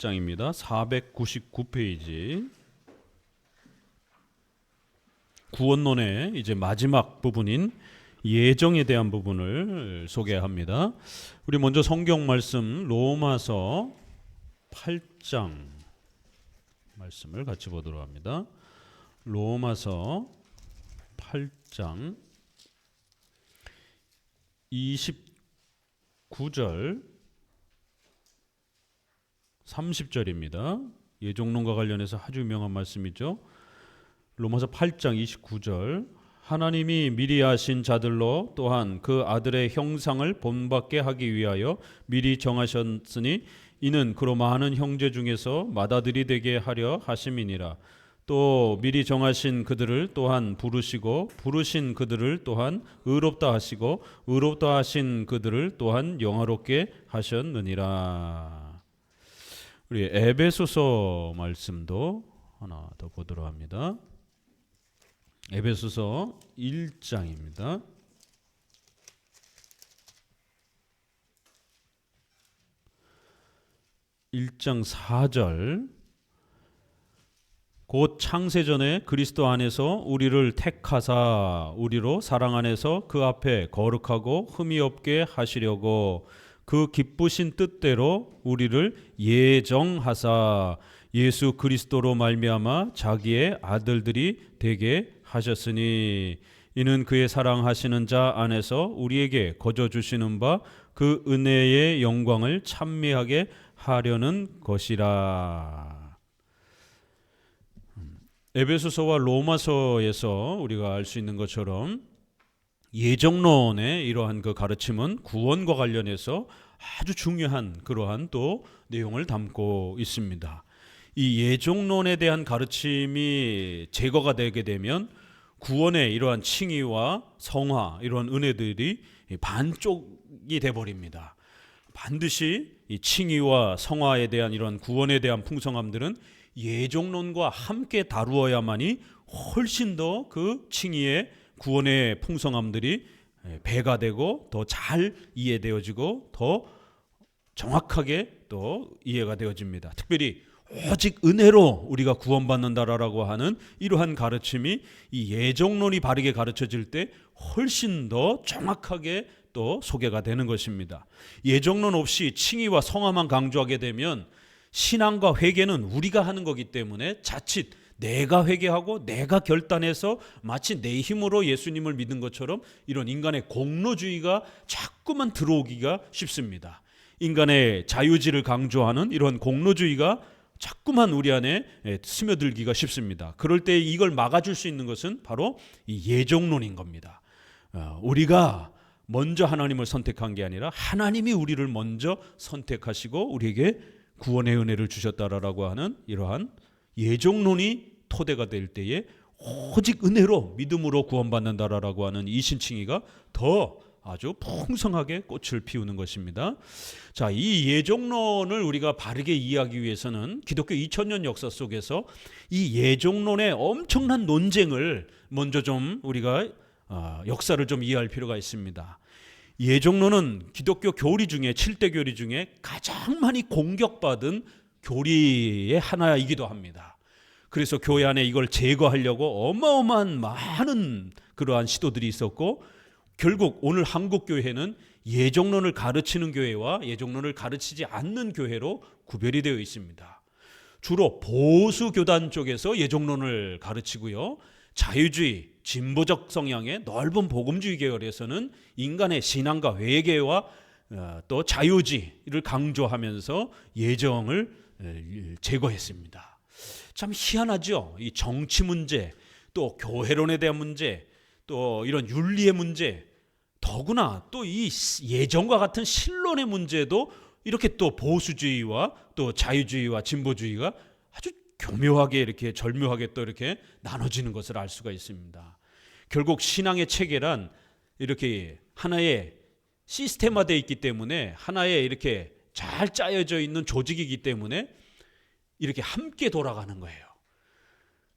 8장입니다. 499페이지. 구원론의 이제 마지막 부분인 예정에 대한 부분을 소개합니다. 우리 먼저 성경 말씀 로마서 8장 말씀을 같이 보도록 합니다. 로마서 8장 29절 30절입니다. 예정론과 관련해서 아주 유명한 말씀이죠. 로마서 8장 29절 하나님이 미리 아신 자들로 또한 그 아들의 형상을 본받게 하기 위하여 미리 정하셨으니 이는 그로 많은 형제 중에서 맏아들이 되게 하려 하심이니라. 또 미리 정하신 그들을 또한 부르시고 부르신 그들을 또한 의롭다 하시고 의롭다 하신 그들을 또한 영화롭게 하셨느니라. 우리 에베소서 말씀도 하나 더 보도록 합니다. 에베소서 1장입니다. 1장 4절 곧 창세전에 그리스도 안에서 우리를 택하사 우리로 사랑 안에서 그 앞에 거룩하고 흠이 없게 하시려고 그 기쁘신 뜻대로 우리를 예정하사 예수 그리스도로 말미암아 자기의 아들들이 되게 하셨으니 이는 그의 사랑하시는 자 안에서 우리에게 거저 주시는 바 그 은혜의 영광을 찬미하게 하려는 것이라. 에베소서와 로마서에서 우리가 알 수 있는 것처럼 예정론의 이러한 그 가르침은 구원과 관련해서 아주 중요한 그러한 또 내용을 담고 있습니다. 이 예정론에 대한 가르침이 제거가 되게 되면 구원의 이러한 칭의와 성화 이러한 은혜들이 반쪽이 돼버립니다. 반드시 이 칭의와 성화에 대한 이러한 구원에 대한 풍성함들은 예정론과 함께 다루어야만이 훨씬 더 그 칭의의 구원의 풍성함들이 배가 되고 더 잘 이해되어지고 더 정확하게 또 이해가 되어집니다. 특별히 오직 은혜로 우리가 구원받는다라고 하는 이러한 가르침이 이 예정론이 바르게 가르쳐질 때 훨씬 더 정확하게 또 소개가 되는 것입니다. 예정론 없이 칭의와 성화만 강조하게 되면 신앙과 회개는 우리가 하는 거기 때문에 자칫 내가 회개하고 내가 결단해서 마치 내 힘으로 예수님을 믿는 것처럼 이런 인간의 공로주의가 자꾸만 들어오기가 쉽습니다. 인간의 자유지를 강조하는 이런 공로주의가 자꾸만 우리 안에 스며들기가 쉽습니다. 그럴 때 이걸 막아줄 수 있는 것은 바로 이 예정론인 겁니다. 우리가 먼저 하나님을 선택한 게 아니라 하나님이 우리를 먼저 선택하시고 우리에게 구원의 은혜를 주셨다라고 하는 이러한 예정론이 토대가 될 때에 오직 은혜로 믿음으로 구원받는다라고 하는 이 신칭의가 더 아주 풍성하게 꽃을 피우는 것입니다. 자, 이 예정론을 우리가 바르게 이해하기 위해서는 기독교 2000년 역사 속에서 이 예정론의 엄청난 논쟁을 먼저 좀 우리가 역사를 좀 이해할 필요가 있습니다. 예정론은 기독교 교리 중에 7대 교리 중에 가장 많이 공격받은 교리의 하나이기도 합니다. 그래서 교회 안에 이걸 제거하려고 어마어마한 많은 그러한 시도들이 있었고 결국 오늘 한국 교회는 예정론을 가르치는 교회와 예정론을 가르치지 않는 교회로 구별이 되어 있습니다. 주로 보수 교단 쪽에서 예정론을 가르치고요. 자유주의, 진보적 성향의 넓은 복음주의 계열에서는 인간의 신앙과 회개와 또 자유주의를 강조하면서 예정을 제거했습니다. 참 희한하죠. 이 정치 문제, 또 교회론에 대한 문제, 또 이런 윤리의 문제, 더구나 또 이 예정과 같은 신론의 문제도 이렇게 또 보수주의와 또 자유주의와 진보주의가 아주 교묘하게 이렇게 절묘하게 또 이렇게 나눠지는 것을 알 수가 있습니다. 결국 신앙의 체계란 이렇게 하나의 시스템화되어 있기 때문에 하나의 이렇게 잘 짜여져 있는 조직이기 때문에 이렇게 함께 돌아가는 거예요.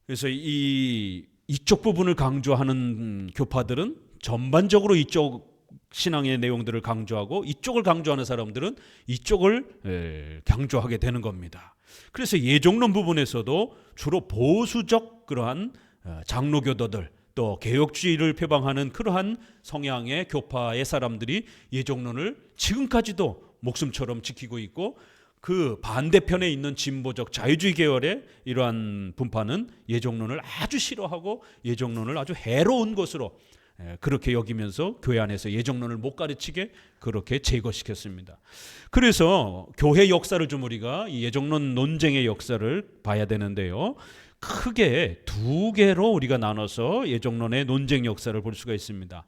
그래서 이쪽 부분을 강조하는 교파들은 전반적으로 이쪽 신앙의 내용들을 강조하고 이쪽을 강조하는 사람들은 이쪽을 강조하게 되는 겁니다. 그래서 예정론 부분에서도 주로 보수적 그러한 장로교도들 또 개혁주의를 표방하는 그러한 성향의 교파의 사람들이 예정론을 지금까지도 목숨처럼 지키고 있고, 그 반대편에 있는 진보적 자유주의 계열의 이러한 분파는 예정론을 아주 싫어하고 예정론을 아주 해로운 것으로 그렇게 여기면서 교회 안에서 예정론을 못 가르치게 그렇게 제거시켰습니다. 그래서 교회 역사를 좀 우리가 이 예정론 논쟁의 역사를 봐야 되는데요, 크게 두 개로 우리가 나눠서 예정론의 논쟁 역사를 볼 수가 있습니다.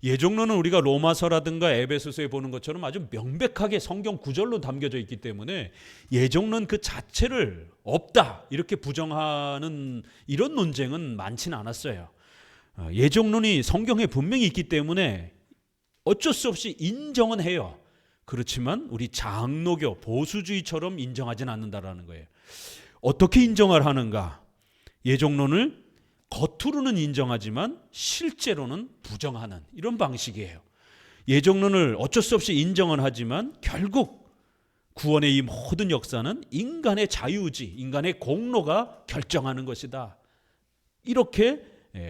예정론은 우리가 로마서라든가 에베소서에 보는 것처럼 아주 명백하게 성경 구절로 담겨져 있기 때문에 예정론 그 자체를 없다 이렇게 부정하는 이런 논쟁은 많지는 않았어요. 예정론이 성경에 분명히 있기 때문에 어쩔 수 없이 인정은 해요. 그렇지만 우리 장로교 보수주의처럼 인정하지는 않는다라는 거예요. 어떻게 인정을 하는가? 예정론을 겉으로는 인정하지만 실제로는 부정하는 이런 방식이에요. 예정론을 어쩔 수 없이 인정은 하지만 결국 구원의 이 모든 역사는 인간의 자유의지, 인간의 공로가 결정하는 것이다. 이렇게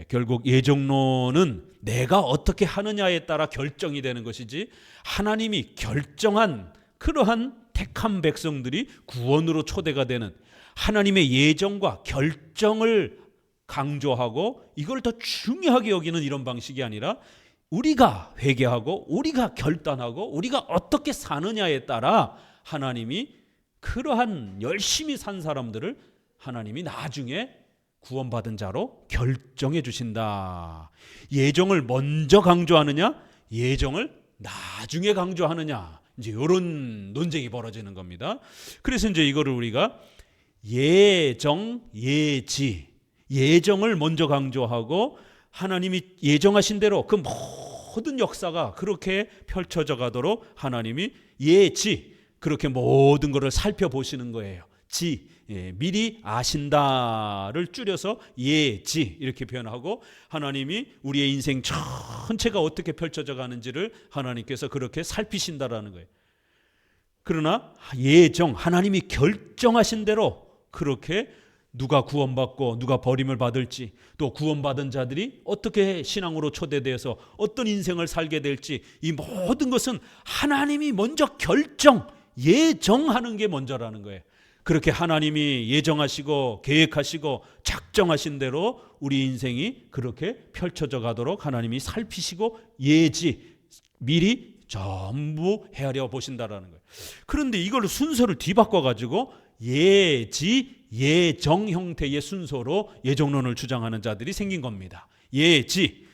결국 예정론은 내가 어떻게 하느냐에 따라 결정이 되는 것이지, 하나님이 결정한 그러한 택한 백성들이 구원으로 초대가 되는 하나님의 예정과 결정을 강조하고 이걸 더 중요하게 여기는 이런 방식이 아니라, 우리가 회개하고 우리가 결단하고 우리가 어떻게 사느냐에 따라 하나님이 그러한 열심히 산 사람들을 하나님이 나중에 구원받은 자로 결정해 주신다. 예정을 먼저 강조하느냐 예정을 나중에 강조하느냐, 이제 이런 논쟁이 벌어지는 겁니다. 그래서 이제 이거를 우리가 예정, 예지, 예정을 먼저 강조하고 하나님이 예정하신 대로 그 모든 역사가 그렇게 펼쳐져 가도록 하나님이 예지, 그렇게 모든 것을 살펴보시는 거예요. 지, 미리 아신다를 줄여서 예지 이렇게 표현하고, 하나님이 우리의 인생 전체가 어떻게 펼쳐져 가는지를 하나님께서 그렇게 살피신다라는 거예요. 그러나 예정, 하나님이 결정하신 대로 그렇게 누가 구원받고 누가 버림을 받을지, 또 구원받은 자들이 어떻게 신앙으로 초대되어서 어떤 인생을 살게 될지, 이 모든 것은 하나님이 먼저 결정, 예정하는 게 먼저라는 거예요. 그렇게 하나님이 예정하시고 계획하시고 작정하신 대로 우리 인생이 그렇게 펼쳐져 가도록 하나님이 살피시고 예지, 미리 전부 헤아려 보신다라는 거예요. 그런데 이걸 순서를 뒤바꿔 가지고 예지, 예정 형태의 순서로 예정론을 주장하는 자들이 생긴 겁니다. 예지,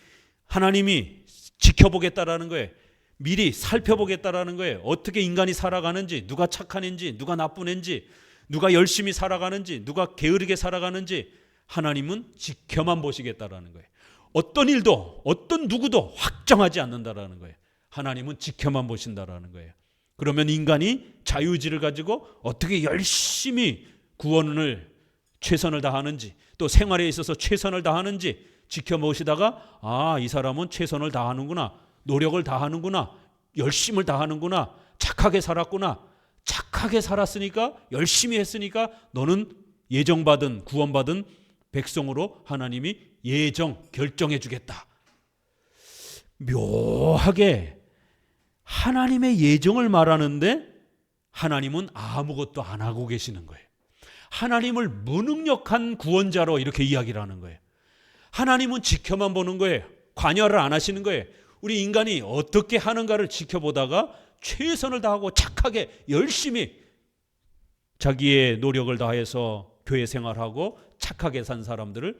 하나님이 지켜보겠다라는 거예요. 미리 살펴보겠다라는 거예요. 어떻게 인간이 살아가는지, 누가 착한 애인지, 누가 나쁜 애인지, 누가 열심히 살아가는지, 누가 게으르게 살아가는지 하나님은 지켜만 보시겠다라는 거예요. 어떤 일도 어떤 누구도 확정하지 않는다라는 거예요. 하나님은 지켜만 보신다라는 거예요. 그러면 인간이 자유의지를 가지고 어떻게 열심히 구원을 최선을 다하는지, 또 생활에 있어서 최선을 다하는지 지켜보시다가, 아, 이 사람은 최선을 다하는구나, 노력을 다하는구나, 열심을 다하는구나, 착하게 살았구나, 착하게 살았으니까, 열심히 했으니까 너는 예정받은 구원받은 백성으로 하나님이 예정 결정해 주겠다. 묘하게 하나님의 예정을 말하는데 하나님은 아무것도 안 하고 계시는 거예요. 하나님을 무능력한 구원자로 이렇게 이야기를 하는 거예요. 하나님은 지켜만 보는 거예요. 관여를 안 하시는 거예요. 우리 인간이 어떻게 하는가를 지켜보다가 최선을 다하고 착하게 열심히 자기의 노력을 다해서 교회 생활하고 착하게 산 사람들을,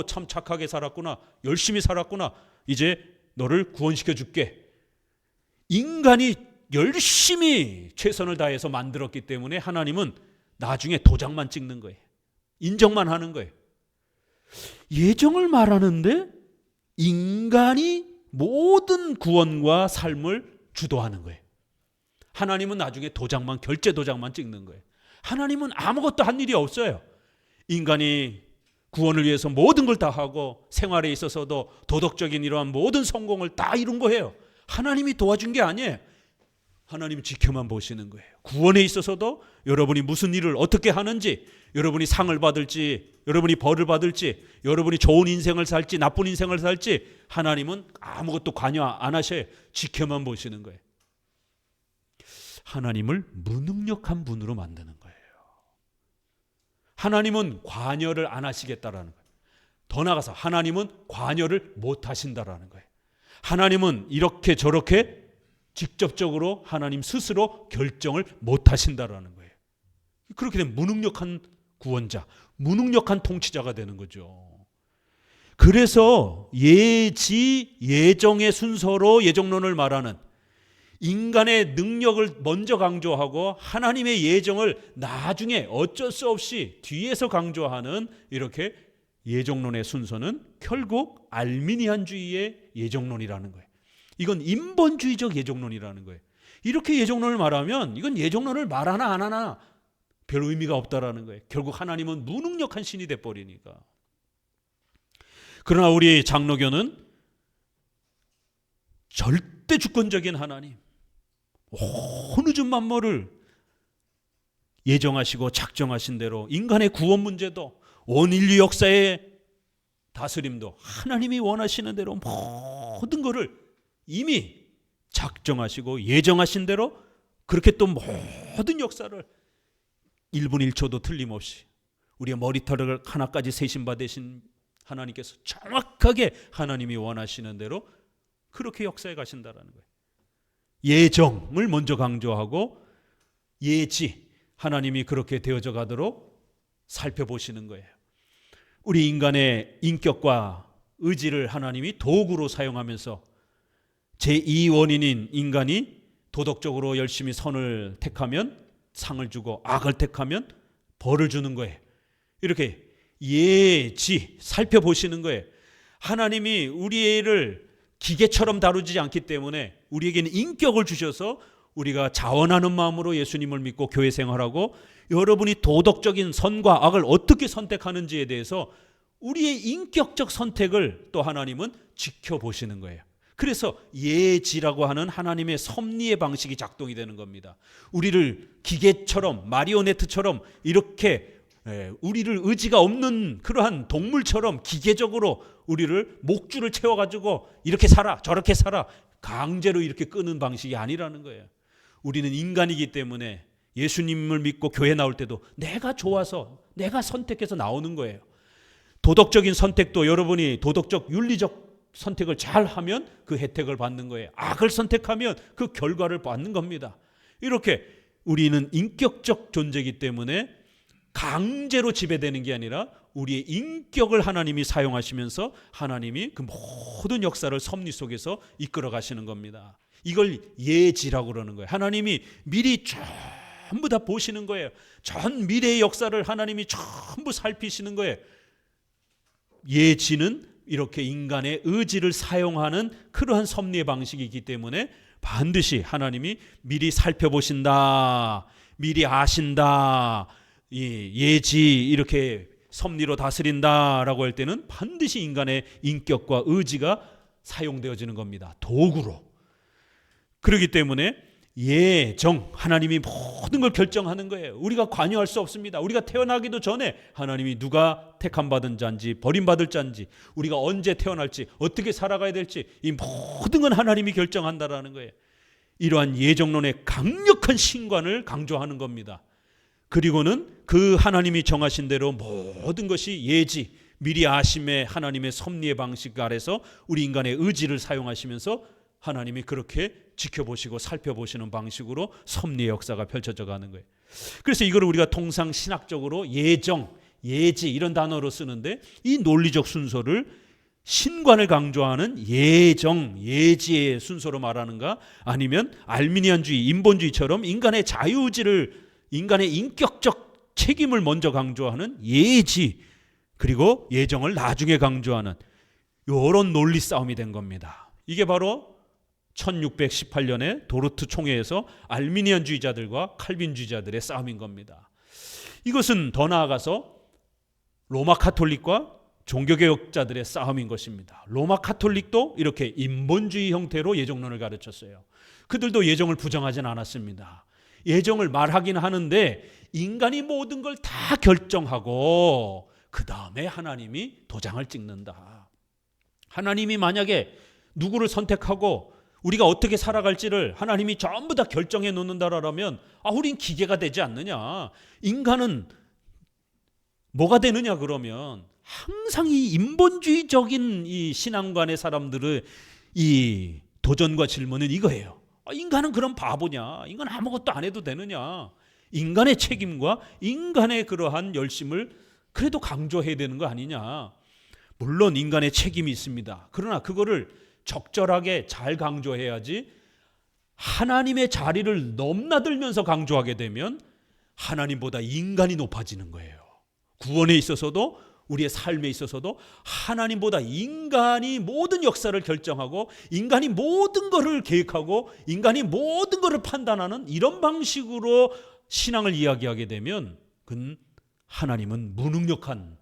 참 착하게 살았구나, 열심히 살았구나, 이제 너를 구원시켜 줄게. 인간이 열심히 최선을 다해서 만들었기 때문에 하나님은 나중에 도장만 찍는 거예요. 인정만 하는 거예요. 예정을 말하는데 인간이 모든 구원과 삶을 주도하는 거예요. 하나님은 나중에 도장만, 결제 도장만 찍는 거예요. 하나님은 아무것도 한 일이 없어요. 인간이 구원을 위해서 모든 걸 다 하고 생활에 있어서도 도덕적인 이러한 모든 성공을 다 이룬 거예요. 하나님이 도와준 게 아니에요. 하나님 지켜만 보시는 거예요. 구원에 있어서도 여러분이 무슨 일을 어떻게 하는지, 여러분이 상을 받을지, 여러분이 벌을 받을지, 여러분이 좋은 인생을 살지 나쁜 인생을 살지 하나님은 아무것도 관여 안 하셔요. 지켜만 보시는 거예요. 하나님을 무능력한 분으로 만드는 거예요. 하나님은 관여를 안 하시겠다라는 거예요. 더 나아가서 하나님은 관여를 못 하신다라는 거예요. 하나님은 이렇게 저렇게 직접적으로 하나님 스스로 결정을 못 하신다라는 거예요. 그렇게 되면 무능력한 구원자, 무능력한 통치자가 되는 거죠. 그래서 예지, 예정의 순서로 예정론을 말하는, 인간의 능력을 먼저 강조하고 하나님의 예정을 나중에 어쩔 수 없이 뒤에서 강조하는 이렇게 예정론의 순서는 결국 알미니안주의의 예정론이라는 거예요. 이건 인본주의적 예정론이라는 거예요. 이렇게 예정론을 말하면 이건 예정론을 말하나 안 하나 별 의미가 없다라는 거예요. 결국 하나님은 무능력한 신이 돼버리니까. 그러나 우리 장로교는 절대 주권적인 하나님, 온 우주 만물을 예정하시고 작정하신 대로 인간의 구원 문제도 온 인류 역사의 다스림도 하나님이 원하시는 대로 모든 것을 이미 작정하시고 예정하신 대로 그렇게 또 모든 역사를 1분 1초도 틀림없이 우리의 머리털을 하나까지 세신 바 되신 하나님께서 정확하게 하나님이 원하시는 대로 그렇게 역사해 가신다라는 거예요. 예정을 먼저 강조하고 예지, 하나님이 그렇게 되어져 가도록 살펴보시는 거예요. 우리 인간의 인격과 의지를 하나님이 도구로 사용하면서 제2원인인 인간이 도덕적으로 열심히 선을 택하면 상을 주고 악을 택하면 벌을 주는 거예요. 이렇게 예지 살펴보시는 거예요. 하나님이 우리를 기계처럼 다루지 않기 때문에 우리에게는 인격을 주셔서 우리가 자원하는 마음으로 예수님을 믿고 교회 생활하고 여러분이 도덕적인 선과 악을 어떻게 선택하는지에 대해서 우리의 인격적 선택을 또 하나님은 지켜보시는 거예요. 그래서 예지라고 하는 하나님의 섭리의 방식이 작동이 되는 겁니다. 우리를 기계처럼 마리오네트처럼 이렇게 우리를 의지가 없는 그러한 동물처럼 기계적으로 우리를 목줄을 채워가지고 이렇게 살아 저렇게 살아 강제로 이렇게 끄는 방식이 아니라는 거예요. 우리는 인간이기 때문에 예수님을 믿고 교회 나올 때도 내가 좋아서 내가 선택해서 나오는 거예요. 도덕적인 선택도 여러분이 도덕적 윤리적 선택을 잘 하면 그 혜택을 받는 거예요. 악을 선택하면 그 결과를 받는 겁니다. 이렇게 우리는 인격적 존재이기 때문에 강제로 지배되는 게 아니라 우리의 인격을 하나님이 사용하시면서 하나님이 그 모든 역사를 섭리 속에서 이끌어 가시는 겁니다. 이걸 예지라고 그러는 거예요. 하나님이 미리 전부 다 보시는 거예요. 전 미래의 역사를 하나님이 전부 살피시는 거예요. 예지는 이렇게 인간의 의지를 사용하는 그러한 섭리의 방식이기 때문에 반드시 하나님이 미리 살펴보신다, 미리 아신다, 예지 이렇게 섭리로 다스린다라고 할 때는 반드시 인간의 인격과 의지가 사용되어지는 겁니다. 도구로. 그렇기 때문에 예정, 하나님이 모든 걸 결정하는 거예요. 우리가 관여할 수 없습니다. 우리가 태어나기도 전에 하나님이 누가 택함받은 자인지 버림받을 자인지 우리가 언제 태어날지 어떻게 살아가야 될지 이 모든 건 하나님이 결정한다라는 거예요. 이러한 예정론의 강력한 신관을 강조하는 겁니다. 그리고는 그 하나님이 정하신 대로 모든 것이 예지, 미리 아심의 하나님의 섭리의 방식 아래서 우리 인간의 의지를 사용하시면서 하나님이 그렇게 지켜보시고 살펴보시는 방식으로 섭리의 역사가 펼쳐져 가는 거예요. 그래서 이걸 우리가 통상 신학적으로 예정, 예지 이런 단어로 쓰는데 이 논리적 순서를 신관을 강조하는 예정, 예지의 순서로 말하는가 아니면 알미니안주의, 인본주의처럼 인간의 자유의지를 인간의 인격적 책임을 먼저 강조하는 예지 그리고 예정을 나중에 강조하는 이런 논리 싸움이 된 겁니다. 이게 바로 1618년에 도르트 총회에서 알미니안주의자들과 칼빈주의자들의 싸움인 겁니다. 이것은 더 나아가서 로마 카톨릭과 종교개혁자들의 싸움인 것입니다. 로마 카톨릭도 이렇게 인본주의 형태로 예정론을 가르쳤어요. 그들도 예정을 부정하진 않았습니다. 예정을 말하긴 하는데 인간이 모든 걸 다 결정하고 그 다음에 하나님이 도장을 찍는다. 하나님이 만약에 누구를 선택하고 우리가 어떻게 살아갈지를 하나님이 전부 다 결정해 놓는다라면 우린 기계가 되지 않느냐. 인간은 뭐가 되느냐 그러면 항상 이 인본주의적인 이 신앙관의 사람들의 이 도전과 질문은 이거예요. 인간은 그럼 바보냐? 인간 아무것도 안 해도 되느냐? 인간의 책임과 인간의 그러한 열심을 그래도 강조해야 되는 거 아니냐? 물론 인간의 책임이 있습니다. 그러나 그거를 적절하게 잘 강조해야지 하나님의 자리를 넘나들면서 강조하게 되면 하나님보다 인간이 높아지는 거예요. 구원에 있어서도 우리의 삶에 있어서도 하나님보다 인간이 모든 역사를 결정하고 인간이 모든 것을 계획하고 인간이 모든 것을 판단하는 이런 방식으로 신앙을 이야기하게 되면 그건 하나님은 무능력한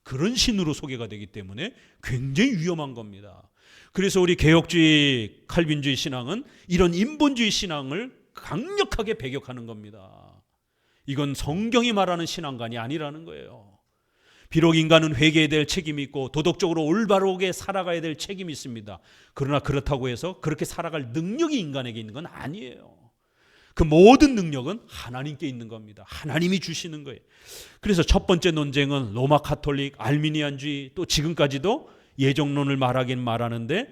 그런 신으로 소개가 되기 때문에 굉장히 위험한 겁니다. 그래서 우리 개혁주의 칼빈주의 신앙은 이런 인본주의 신앙을 강력하게 배격하는 겁니다. 이건 성경이 말하는 신앙관이 아니라는 거예요. 비록 인간은 회개해야 될 책임이 있고 도덕적으로 올바르게 살아가야 될 책임이 있습니다. 그러나 그렇다고 해서 그렇게 살아갈 능력이 인간에게 있는 건 아니에요. 그 모든 능력은 하나님께 있는 겁니다. 하나님이 주시는 거예요. 그래서 첫 번째 논쟁은 로마 카톨릭, 알미니안주의 또 지금까지도 예정론을 말하긴 말하는데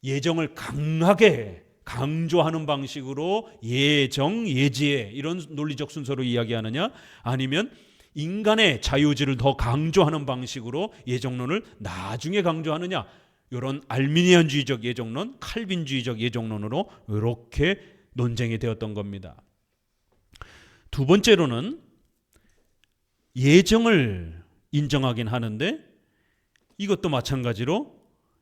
예정을 강하게 강조하는 방식으로 예정, 예지애 이런 논리적 순서로 이야기하느냐 아니면 인간의 자유의지를 더 강조하는 방식으로 예정론을 나중에 강조하느냐 이런 알미니안주의적 예정론, 칼빈주의적 예정론으로 이렇게 논쟁이 되었던 겁니다. 두 번째로는 예정을 인정하긴 하는데 이것도 마찬가지로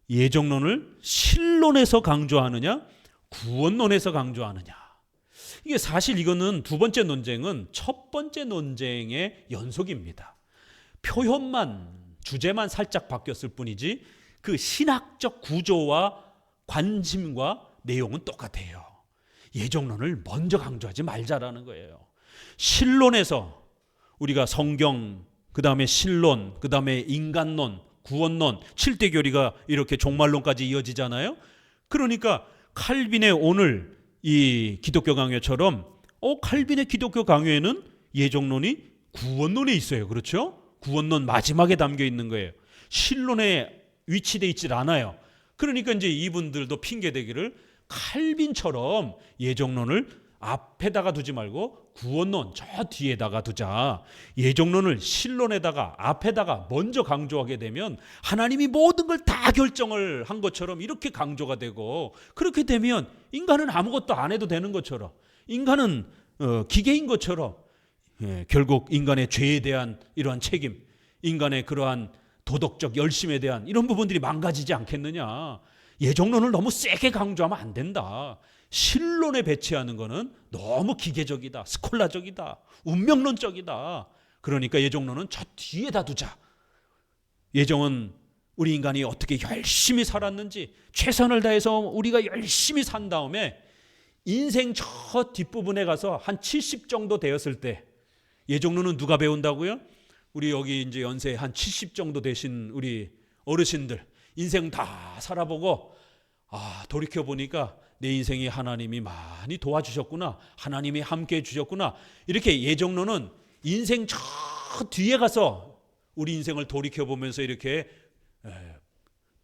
예정론을 신론에서 강조하느냐 구원론에서 강조하느냐 이게 사실 이거는 두 번째 논쟁은 첫 번째 논쟁의 연속입니다. 표현만 주제만 살짝 바뀌었을 뿐이지 그 신학적 구조와 관심과 내용은 똑같아요. 예정론을 먼저 강조하지 말자라는 거예요. 신론에서 우리가 성경, 그 다음에 신론, 그 다음에 인간론, 구원론, 7대 교리가 이렇게 종말론까지 이어지잖아요. 그러니까 칼빈의 오늘 이 기독교 강요처럼 칼빈의 기독교 강요에는 예정론이 구원론에 있어요. 그렇죠? 구원론 마지막에 담겨 있는 거예요. 신론에 위치되어 있질 않아요. 그러니까 이제 이분들도 핑계대기를 칼빈처럼 예정론을 앞에다가 두지 말고 구원론 저 뒤에다가 두자. 예정론을 신론에다가 앞에다가 먼저 강조하게 되면 하나님이 모든 걸 다 결정을 한 것처럼 이렇게 강조가 되고 그렇게 되면 인간은 아무것도 안 해도 되는 것처럼 인간은 기계인 것처럼 결국 인간의 죄에 대한 이러한 책임, 인간의 그러한 도덕적 열심에 대한 이런 부분들이 망가지지 않겠느냐. 예정론을 너무 세게 강조하면 안 된다. 신론에 배치하는 것은 너무 기계적이다, 스콜라적이다, 운명론적이다. 그러니까 예정론은 저 뒤에다 두자. 예정은 우리 인간이 어떻게 열심히 살았는지 최선을 다해서 우리가 열심히 산 다음에 인생 저 뒷부분에 가서 한 70 정도 되었을 때 예정론은 누가 배운다고요? 우리 여기 이제 연세 한 70 정도 되신 우리 어르신들 인생 다 살아보고 돌이켜 보니까 내 인생이 하나님이 많이 도와주셨구나. 하나님이 함께해 주셨구나. 이렇게 예정론은 인생 저 뒤에 가서 우리 인생을 돌이켜보면서 이렇게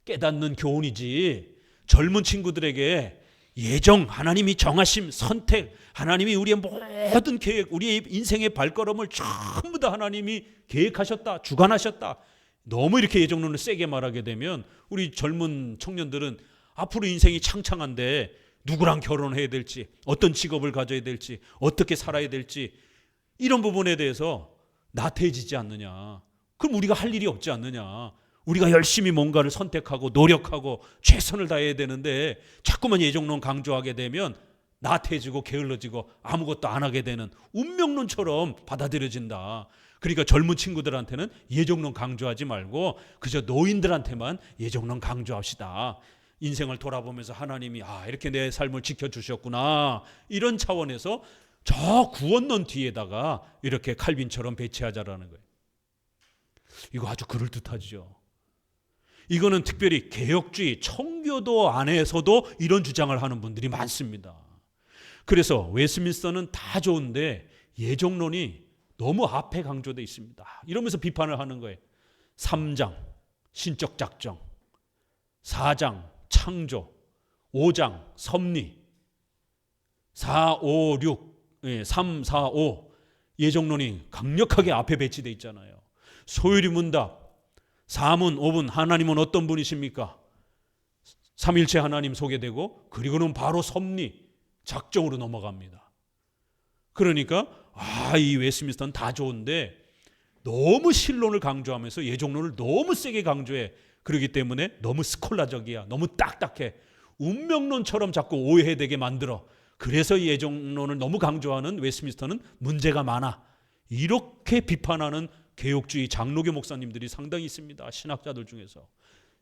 깨닫는 교훈이지 젊은 친구들에게 예정, 하나님이 정하심, 선택, 하나님이 우리의 모든 계획, 우리의 인생의 발걸음을 전부 다 하나님이 계획하셨다, 주관하셨다. 너무 이렇게 예정론을 세게 말하게 되면 우리 젊은 청년들은 앞으로 인생이 창창한데 누구랑 결혼해야 될지, 어떤 직업을 가져야 될지, 어떻게 살아야 될지 이런 부분에 대해서 나태해지지 않느냐. 그럼 우리가 할 일이 없지 않느냐. 우리가 열심히 뭔가를 선택하고 노력하고 최선을 다해야 되는데 자꾸만 예정론 강조하게 되면 나태해지고 게을러지고 아무것도 안 하게 되는 운명론처럼 받아들여진다. 그러니까 젊은 친구들한테는 예정론 강조하지 말고 그저 노인들한테만 예정론 강조합시다. 인생을 돌아보면서 하나님이 이렇게 내 삶을 지켜주셨구나, 이런 차원에서 저 구원론 뒤에다가 이렇게 칼빈처럼 배치하자라는 거예요. 이거 아주 그럴듯하죠. 이거는 특별히 개혁주의 청교도 안에서도 이런 주장을 하는 분들이 많습니다. 그래서 웨스민스터는 다 좋은데 예정론이 너무 앞에 강조되어 있습니다. 이러면서 비판을 하는 거예요. 3장 신적 작정, 4장 창조, 5장 섭리, 4, 5, 6, 3, 4, 5 예정론이 강력하게 앞에 배치되어 있잖아요. 소유리 문답, 4문, 5문 하나님은 어떤 분이십니까? 삼일체 하나님 소개되고, 그리고는 바로 섭리, 작정으로 넘어갑니다. 그러니까 이 웨스민스터는 다 좋은데 너무 신론을 강조하면서 예정론을 너무 세게 강조해. 그렇기 때문에 너무 스콜라적이야, 너무 딱딱해, 운명론처럼 자꾸 오해되게 만들어. 그래서 예정론을 너무 강조하는 웨스민스터는 문제가 많아. 이렇게 비판하는 개혁주의 장로교 목사님들이 상당히 있습니다. 신학자들 중에서.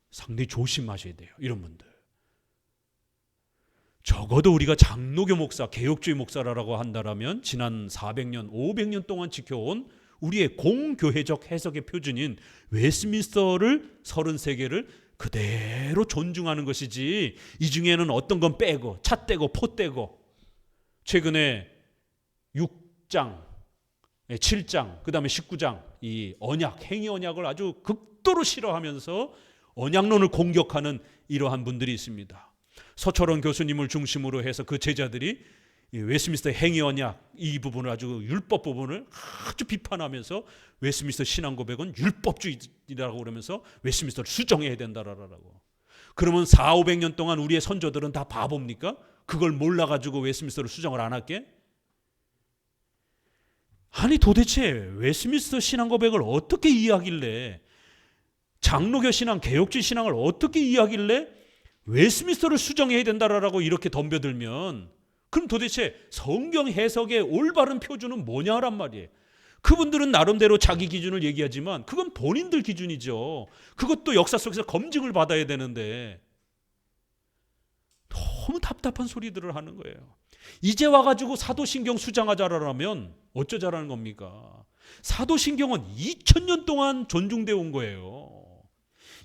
상당히 조심하셔야 돼요, 이런 분들. 적어도 우리가 장로교 목사, 개혁주의 목사라고 한다면 지난 400년, 500년 동안 지켜온 우리의 공교회적 해석의 표준인 웨스민스터를 33개를 그대로 존중하는 것이지, 이 중에는 어떤 건 빼고 차 떼고 포 떼고, 최근에 6장, 7장, 그 다음에 19장 이 언약, 행위 언약을 아주 극도로 싫어하면서 언약론을 공격하는 이러한 분들이 있습니다. 서철원 교수님을 중심으로 해서 그 제자들이 웨스민스터 행위 언약 이 부분을, 아주 율법 부분을 아주 비판하면서 웨스민스터 신앙 고백은 율법주의라고 그러면서 웨스민스터를 수정해야 된다라고. 그러면 400~500년 동안 우리의 선조들은 다 바보입니까? 그걸 몰라가지고 웨스민스터를 수정을 안 할게? 아니 도대체 웨스민스터 신앙 고백을 어떻게 이해하길래, 장로교 신앙, 개혁주의 신앙을 어떻게 이해하길래 웨스민스터를 수정해야 된다라고 이렇게 덤벼들면, 그럼 도대체 성경 해석의 올바른 표준은 뭐냐란 말이에요. 그분들은 나름대로 자기 기준을 얘기하지만 그건 본인들 기준이죠. 그것도 역사 속에서 검증을 받아야 되는데 너무 답답한 소리들을 하는 거예요. 이제 와가지고 사도신경 수정하자라면 어쩌자라는 겁니까? 사도신경은 2000년 동안 존중되어 온 거예요.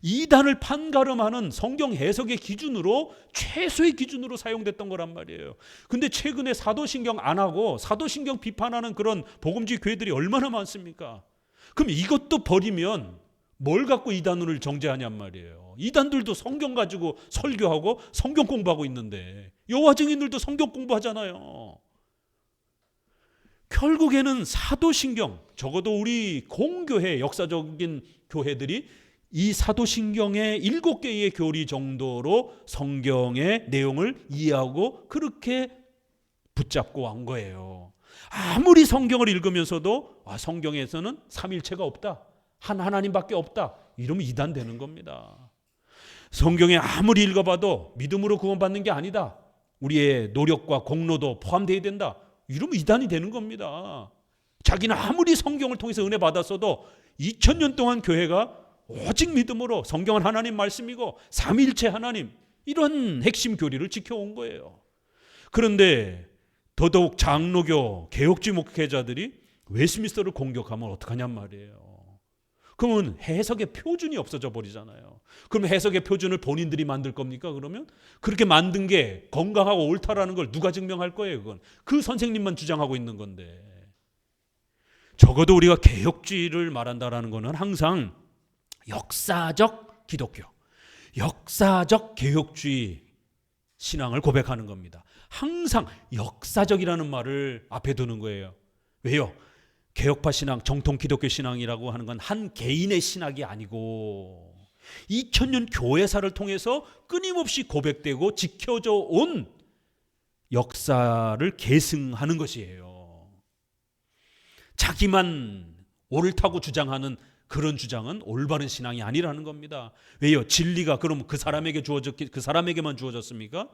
이단을 판가름하는 성경 해석의 기준으로, 최소의 기준으로 사용됐던 거란 말이에요. 근데 최근에 사도신경 안 하고 사도신경 비판하는 그런 복음주의 교회들이 얼마나 많습니까? 그럼 이것도 버리면 뭘 갖고 이단을 정죄하냔 말이에요. 이단들도 성경 가지고 설교하고 성경 공부하고 있는데, 여호와 증인들도 성경 공부하잖아요. 결국에는 사도신경, 적어도 우리 공교회, 역사적인 교회들이 이 사도신경의 7개의 교리 정도로 성경의 내용을 이해하고 그렇게 붙잡고 온 거예요. 아무리 성경을 읽으면서도 성경에서는 삼일체가 없다, 한 하나님밖에 없다, 이러면 이단 되는 겁니다. 성경에 아무리 읽어봐도 믿음으로 구원받는 게 아니다, 우리의 노력과 공로도 포함되어야 된다, 이러면 이단이 되는 겁니다. 자기는 아무리 성경을 통해서 은혜 받았어도 2000년 동안 교회가 오직 믿음으로 성경은 하나님 말씀이고 삼일체 하나님, 이런 핵심 교리를 지켜온 거예요. 그런데 더더욱 장로교, 개혁주의 목회자들이 웨스민스터를 공격하면 어떡하냔 말이에요. 그러면 해석의 표준이 없어져 버리잖아요. 그럼 해석의 표준을 본인들이 만들 겁니까? 그러면 그렇게 만든 게 건강하고 옳다라는 걸 누가 증명할 거예요? 그건 그 선생님만 주장하고 있는 건데. 적어도 우리가 개혁주의를 말한다라는 거는 항상 역사적 기독교, 역사적 개혁주의 신앙을 고백하는 겁니다. 항상 역사적이라는 말을 앞에 두는 거예요. 왜요? 개혁파 신앙, 정통 기독교 신앙이라고 하는 건 한 개인의 신학이 아니고 2000년 교회사를 통해서 끊임없이 고백되고 지켜져 온 역사를 계승하는 것이에요. 자기만 옳다고 주장하는 그런 주장은 올바른 신앙이 아니라는 겁니다. 왜요? 진리가 그럼 그 사람에게만 주어졌습니까?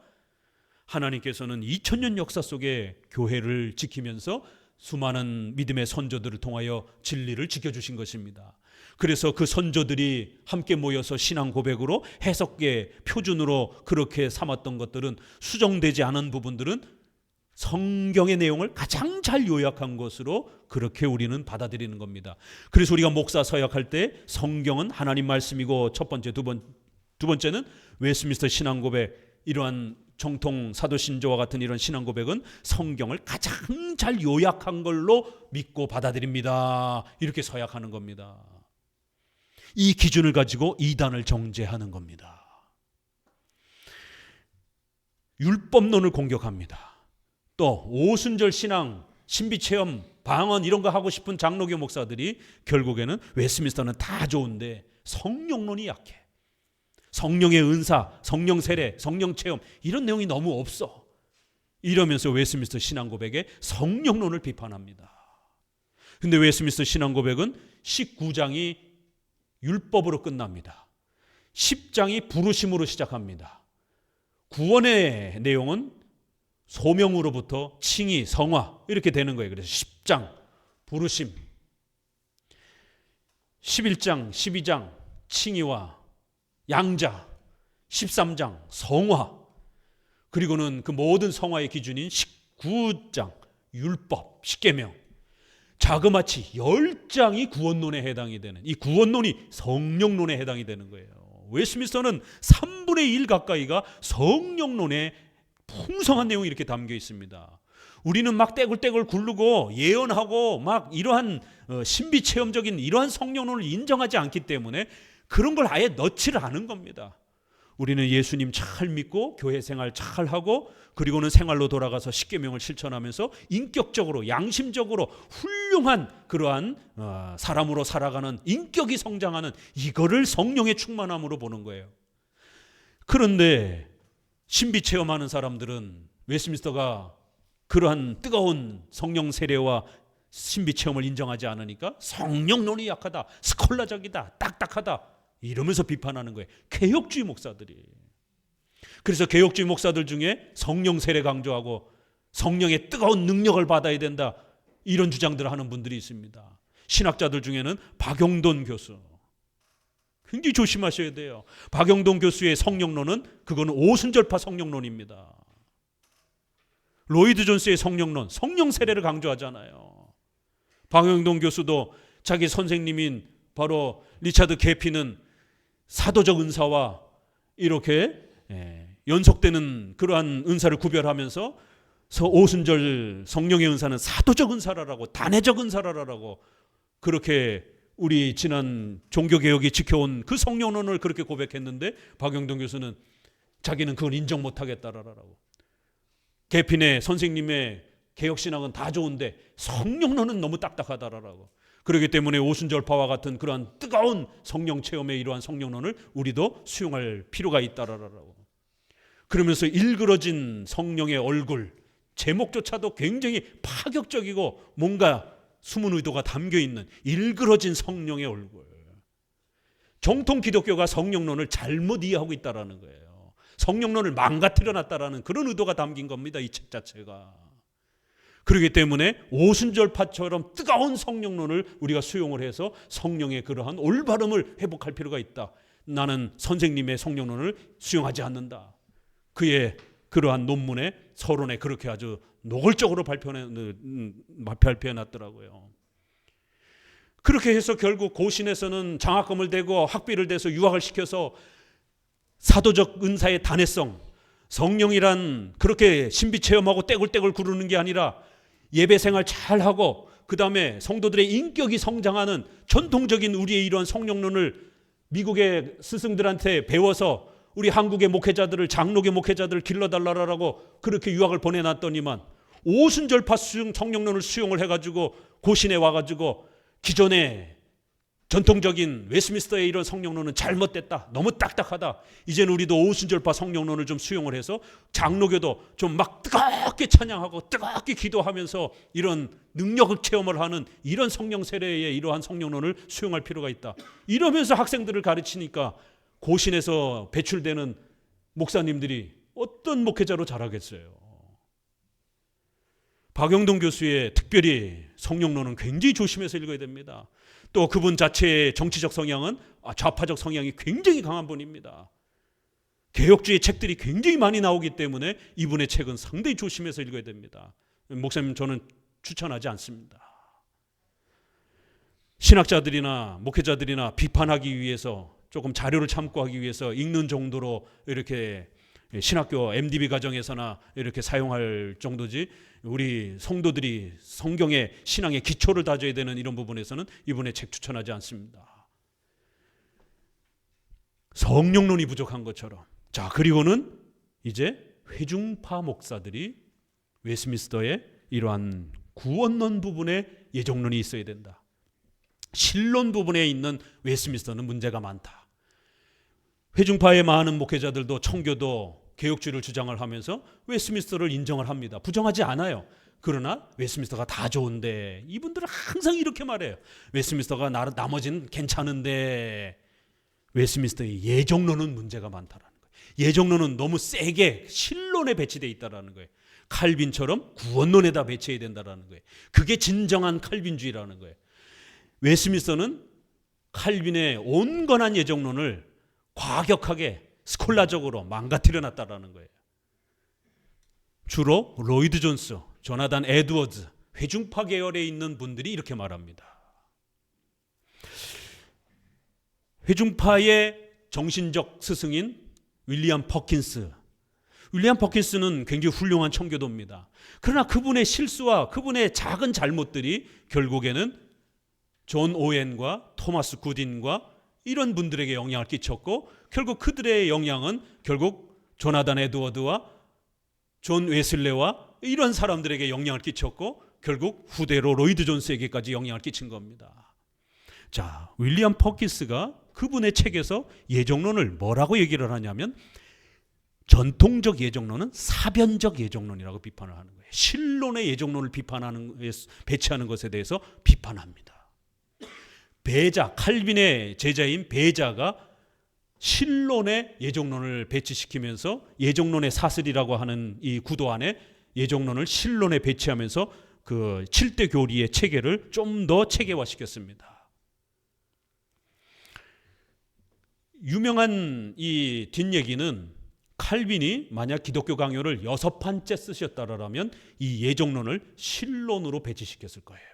하나님께서는 2000년 역사 속에 교회를 지키면서 수많은 믿음의 선조들을 통하여 진리를 지켜주신 것입니다. 그래서 그 선조들이 함께 모여서 신앙 고백으로 해석계 표준으로 그렇게 삼았던 것들은, 수정되지 않은 부분들은 성경의 내용을 가장 잘 요약한 것으로 그렇게 우리는 받아들이는 겁니다. 그래서 우리가 목사 서약할 때 성경은 하나님 말씀이고, 첫 번째, 두 번째는 웨스트민스터 신앙 고백, 이러한 정통 사도신조와 같은 이런 신앙 고백은 성경을 가장 잘 요약한 걸로 믿고 받아들입니다. 이렇게 서약하는 겁니다. 이 기준을 가지고 이단을 정죄하는 겁니다. 율법론을 공격합니다. 또 오순절 신앙, 신비체험, 방언 이런 거 하고 싶은 장로교 목사들이 결국에는 웨스트민스터는 다 좋은데 성령론이 약해. 성령의 은사, 성령 세례, 성령 체험 이런 내용이 너무 없어. 이러면서 웨스트민스터 신앙 고백에 성령론을 비판합니다. 근데 웨스트민스터 신앙 고백은 19장이 율법으로 끝납니다. 10장이 부르심으로 시작합니다. 구원의 내용은 소명으로부터 칭의, 성화 이렇게 되는 거예요. 그래서 10장 부르심, 11장, 12장 칭의와 양자, 13장 성화, 그리고는 그 모든 성화의 기준인 19장 율법, 십계명, 자그마치 10장이 구원론에 해당이 되는, 이 구원론이 성령론에 해당이 되는 거예요. 웨스트민스터는 3분의 1 가까이가 성령론에 풍성한 내용이 이렇게 담겨 있습니다. 우리는 막 떼굴떼굴 굴르고 예언하고 막 이러한 신비체험적인 이러한 성령론을 인정하지 않기 때문에 그런 걸 아예 넣지를 않은 겁니다. 우리는 예수님 잘 믿고 교회 생활 잘 하고, 그리고는 생활로 돌아가서 십계명을 실천하면서 인격적으로 양심적으로 훌륭한 그러한 사람으로 살아가는, 인격이 성장하는, 이거를 성령의 충만함으로 보는 거예요. 그런데 신비체험하는 사람들은 웨스트민스터가 그러한 뜨거운 성령 세례와 신비체험을 인정하지 않으니까 성령론이 약하다, 스콜라적이다, 딱딱하다 이러면서 비판하는 거예요. 개혁주의 목사들이. 그래서 개혁주의 목사들 중에 성령 세례 강조하고 성령의 뜨거운 능력을 받아야 된다, 이런 주장들을 하는 분들이 있습니다. 신학자들 중에는 박용돈 교수, 굉장히 조심하셔야 돼요. 박용돈 교수의 성령론은 그거는 오순절파 성령론입니다. 로이드 존스의 성령론, 성령 세례를 강조하잖아요. 박용돈 교수도 자기 선생님인 바로 리차드 계피는 사도적 은사와 이렇게 연속되는 그러한 은사를 구별하면서 오순절 성령의 은사는 사도적 은사라라고, 단회적 은사라라고, 그렇게 우리 지난 종교개혁이 지켜온 그 성령론을 그렇게 고백했는데, 박용돈 교수는 자기는 그걸 인정 못하겠다라고. 계핀의 선생님의 개혁신학은 다 좋은데 성령론은 너무 딱딱하다라고. 그렇기 때문에 오순절파와 같은 그러한 뜨거운 성령 체험의 이러한 성령론을 우리도 수용할 필요가 있다라고. 그러면서 일그러진 성령의 얼굴, 제목조차도 굉장히 파격적이고 뭔가 숨은 의도가 담겨있는 일그러진 성령의 얼굴. 정통 기독교가 성령론을 잘못 이해하고 있다라는 거예요. 성령론을 망가뜨려 놨다라는 그런 의도가 담긴 겁니다, 이 책 자체가. 그렇기 때문에 오순절파처럼 뜨거운 성령론을 우리가 수용을 해서 성령의 그러한 올바름을 회복할 필요가 있다. 나는 선생님의 성령론을 수용하지 않는다. 그의 그러한 논문에, 서론에 그렇게 아주 노골적으로 발표해 놨더라고요. 그렇게 해서 결국 고신에서는 장학금을 대고 학비를 대서 유학을 시켜서 사도적 은사의 단회성, 성령이란 그렇게 신비체험하고 떼굴떼굴 구르는 게 아니라 예배 생활 잘하고 그 다음에 성도들의 인격이 성장하는 전통적인 우리의 이러한 성령론을 미국의 스승들한테 배워서 우리 한국의 목회자들을, 장로교 목회자들을 길러달라라고 그렇게 유학을 보내놨더니만 오순절파 성령론을 수용을 해가지고 고신에 와가지고 기존의 전통적인 웨스트민스터의 이런 성령론은 잘못됐다, 너무 딱딱하다, 이제는 우리도 오순절파 성령론을 좀 수용을 해서 장로교도 좀 막 뜨겁게 찬양하고 뜨겁게 기도하면서 이런 능력을 체험을 하는 이런 성령 세례의 이러한 성령론을 수용할 필요가 있다. 이러면서 학생들을 가르치니까 고신에서 배출되는 목사님들이 어떤 목회자로 자라겠어요. 박영동 교수의 특별히 성령론은 굉장히 조심해서 읽어야 됩니다. 또 그분 자체의 정치적 성향은 좌파적 성향이 굉장히 강한 분입니다. 개혁주의 책들이 굉장히 많이 나오기 때문에 이분의 책은 상당히 조심해서 읽어야 됩니다. 목사님, 저는 추천하지 않습니다. 신학자들이나 목회자들이나 비판하기 위해서 조금 자료를 참고하기 위해서 읽는 정도로 이렇게 신학교 MDB 과정에서나 이렇게 사용할 정도지, 우리 성도들이 성경의 신앙의 기초를 다져야 되는 이런 부분에서는 이분의 책 추천하지 않습니다. 성령론이 부족한 것처럼. 자, 그리고는 이제 회중파 목사들이 웨스민스터의 이러한 구원론 부분에 예정론이 있어야 된다. 신론 부분에 있는 웨스민스터는 문제가 많다. 회중파의 많은 목회자들도 청교도 개혁주의를 주장을 하면서 웨스민스터를 인정을 합니다. 부정하지 않아요. 그러나 웨스민스터가 다 좋은데, 이분들은 항상 이렇게 말해요. 웨스민스터가 나머지는 괜찮은데, 웨스민스터의 예정론은 문제가 많다라는 거예요. 예정론은 너무 세게 신론에 배치되어 있다라는 거예요. 칼빈처럼 구원론에다 배치해야 된다라는 거예요. 그게 진정한 칼빈주의라는 거예요. 웨스민스터는 칼빈의 온건한 예정론을 과격하게 스콜라적으로 망가뜨려 놨다라는 거예요. 주로 로이드 존스, 조나단 에드워즈, 회중파 계열에 있는 분들이 이렇게 말합니다. 회중파의 정신적 스승인 윌리엄 퍼킨스. 윌리엄 퍼킨스는 굉장히 훌륭한 청교도입니다. 그러나 그분의 실수와 그분의 작은 잘못들이 결국에는 존 오웬과 토마스 굿인과 이런 분들에게 영향을 끼쳤고, 결국 그들의 영향은 결국 조나단 에드워드와 존 웨슬레와 이런 사람들에게 영향을 끼쳤고, 결국 후대로 로이드 존스에게까지 영향을 끼친 겁니다. 자, 윌리엄 퍼킨스가 그분의 책에서 예정론을 뭐라고 얘기를 하냐면, 전통적 예정론은 사변적 예정론이라고 비판을 하는 거예요. 신론의 예정론을 배치하는 것에 대해서 비판합니다. 베자, 칼빈의 제자인 베자가 신론의 예정론을 배치시키면서 예정론의 사슬이라고 하는 이 구도 안에 예정론을 신론에 배치하면서 그 7대 교리의 체계를 좀 더 체계화시켰습니다. 유명한 이 뒷얘기는, 칼빈이 만약 기독교 강요를 6판째 쓰셨다라면 이 예정론을 신론으로 배치시켰을 거예요.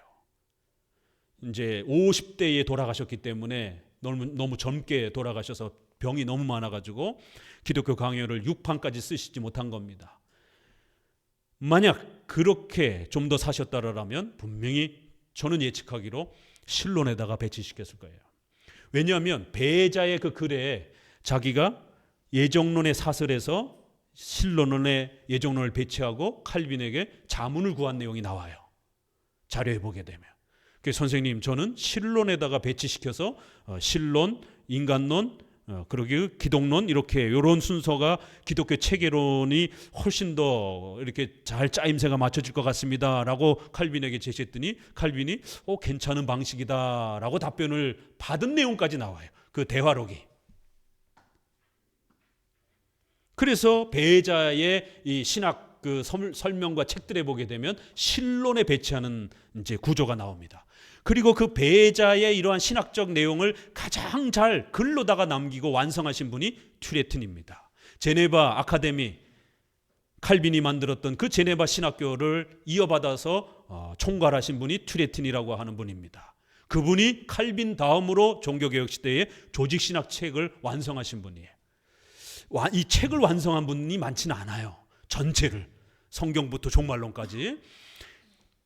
이제 50대에 돌아가셨기 때문에 너무 젊게 돌아가셔서 병이 너무 많아가지고 기독교 강요를 6판까지 쓰시지 못한 겁니다. 만약 그렇게 좀 더 사셨다라면 분명히 저는 예측하기로 신론에다가 배치시켰을 거예요. 왜냐하면 베자의 그 글에 자기가 예정론의 사설에서 신론의 예정론을 배치하고 칼빈에게 자문을 구한 내용이 나와요. 자료에 보게 되면. 그래서 선생님, 저는 신론에다가 배치시켜서 신론, 인간론, 그러기 기독론, 이렇게 이런 순서가 기독교 체계론이 훨씬 더 이렇게 잘 짜임새가 맞춰질 것 같습니다라고 칼빈에게 제시했더니, 칼빈이 괜찮은 방식이다라고 답변을 받은 내용까지 나와요. 그 대화록이. 그래서 베자의 이 신학 그 설명과 책들에 보게 되면 신론에 배치하는 이제 구조가 나옵니다. 그리고 그 베자의 이러한 신학적 내용을 가장 잘 글로다가 남기고 완성하신 분이 튜레튼입니다. 제네바 아카데미, 칼빈이 만들었던 그 제네바 신학교를 이어받아서 총괄하신 분이 튜레튼이라고 하는 분입니다. 그분이 칼빈 다음으로 종교개혁 시대의 조직신학 책을 완성하신 분이에요. 이 책을 완성한 분이 많지는 않아요. 전체를, 성경부터 종말론까지.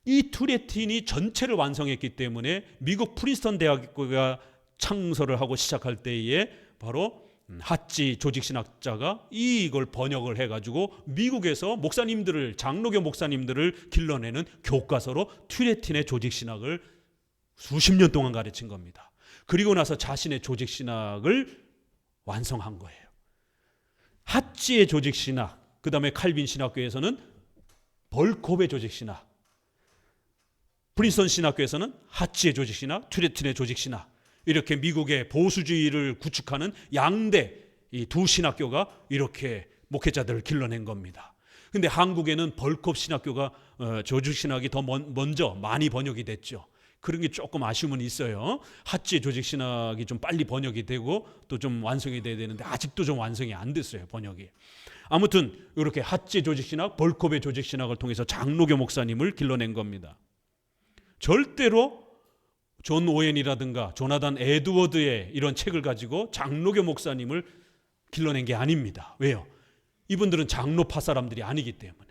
이 튜레틴이 전체를 완성했기 때문에 미국 프린스턴 대학교가 창설을 하고 시작할 때에 바로 핫지 조직신학자가 이걸 번역을 해가지고 미국에서 목사님들을, 장로교 목사님들을 길러내는 교과서로 튜레틴의 조직신학을 수십 년 동안 가르친 겁니다. 그리고 나서 자신의 조직신학을 완성한 거예요. 핫지의 조직신학, 그 다음에 칼빈 신학교에서는 벌콥의 조직신학, 프린스턴 신학교에서는 핫지의 조직신학, 튜레틴의 조직신학, 이렇게 미국의 보수주의를 구축하는 양대 이 두 신학교가 이렇게 목회자들을 길러낸 겁니다. 근데 한국에는 벌콥 신학교가 조직신학이 더 먼저 많이 번역이 됐죠. 그런 게 조금 아쉬움은 있어요. 핫지 조직신학이 좀 빨리 번역이 되고 또 좀 완성이 돼야 되는데 아직도 좀 완성이 안 됐어요, 번역이. 아무튼 이렇게 핫지 조직신학, 벌콥의 조직신학을 통해서 장로교 목사님을 길러낸 겁니다. 절대로 존 오웬이라든가 조나단 에드워드의 이런 책을 가지고 장로교 목사님을 길러낸 게 아닙니다. 왜요? 이분들은 장로파 사람들이 아니기 때문에.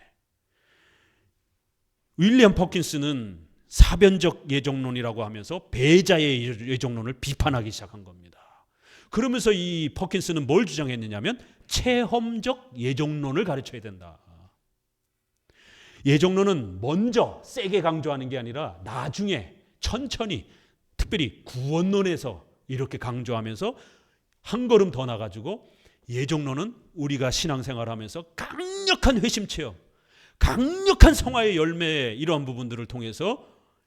윌리엄 퍼킨스는 사변적 예정론이라고 하면서 배자의 예정론을 비판하기 시작한 겁니다. 그러면서 이 퍼킨스는 뭘 주장했느냐면 체험적 예정론을 가르쳐야 된다. 예정론은 먼저 세게 강조하는 게 아니라 나중에 천천히, 특별히 구원론에서 이렇게 강조하면서 한 걸음 더 나가지고 예정론은 우리가 신앙생활하면서 강력한 회심 체험, 강력한 성화의 열매, 이러한 부분들을 통해서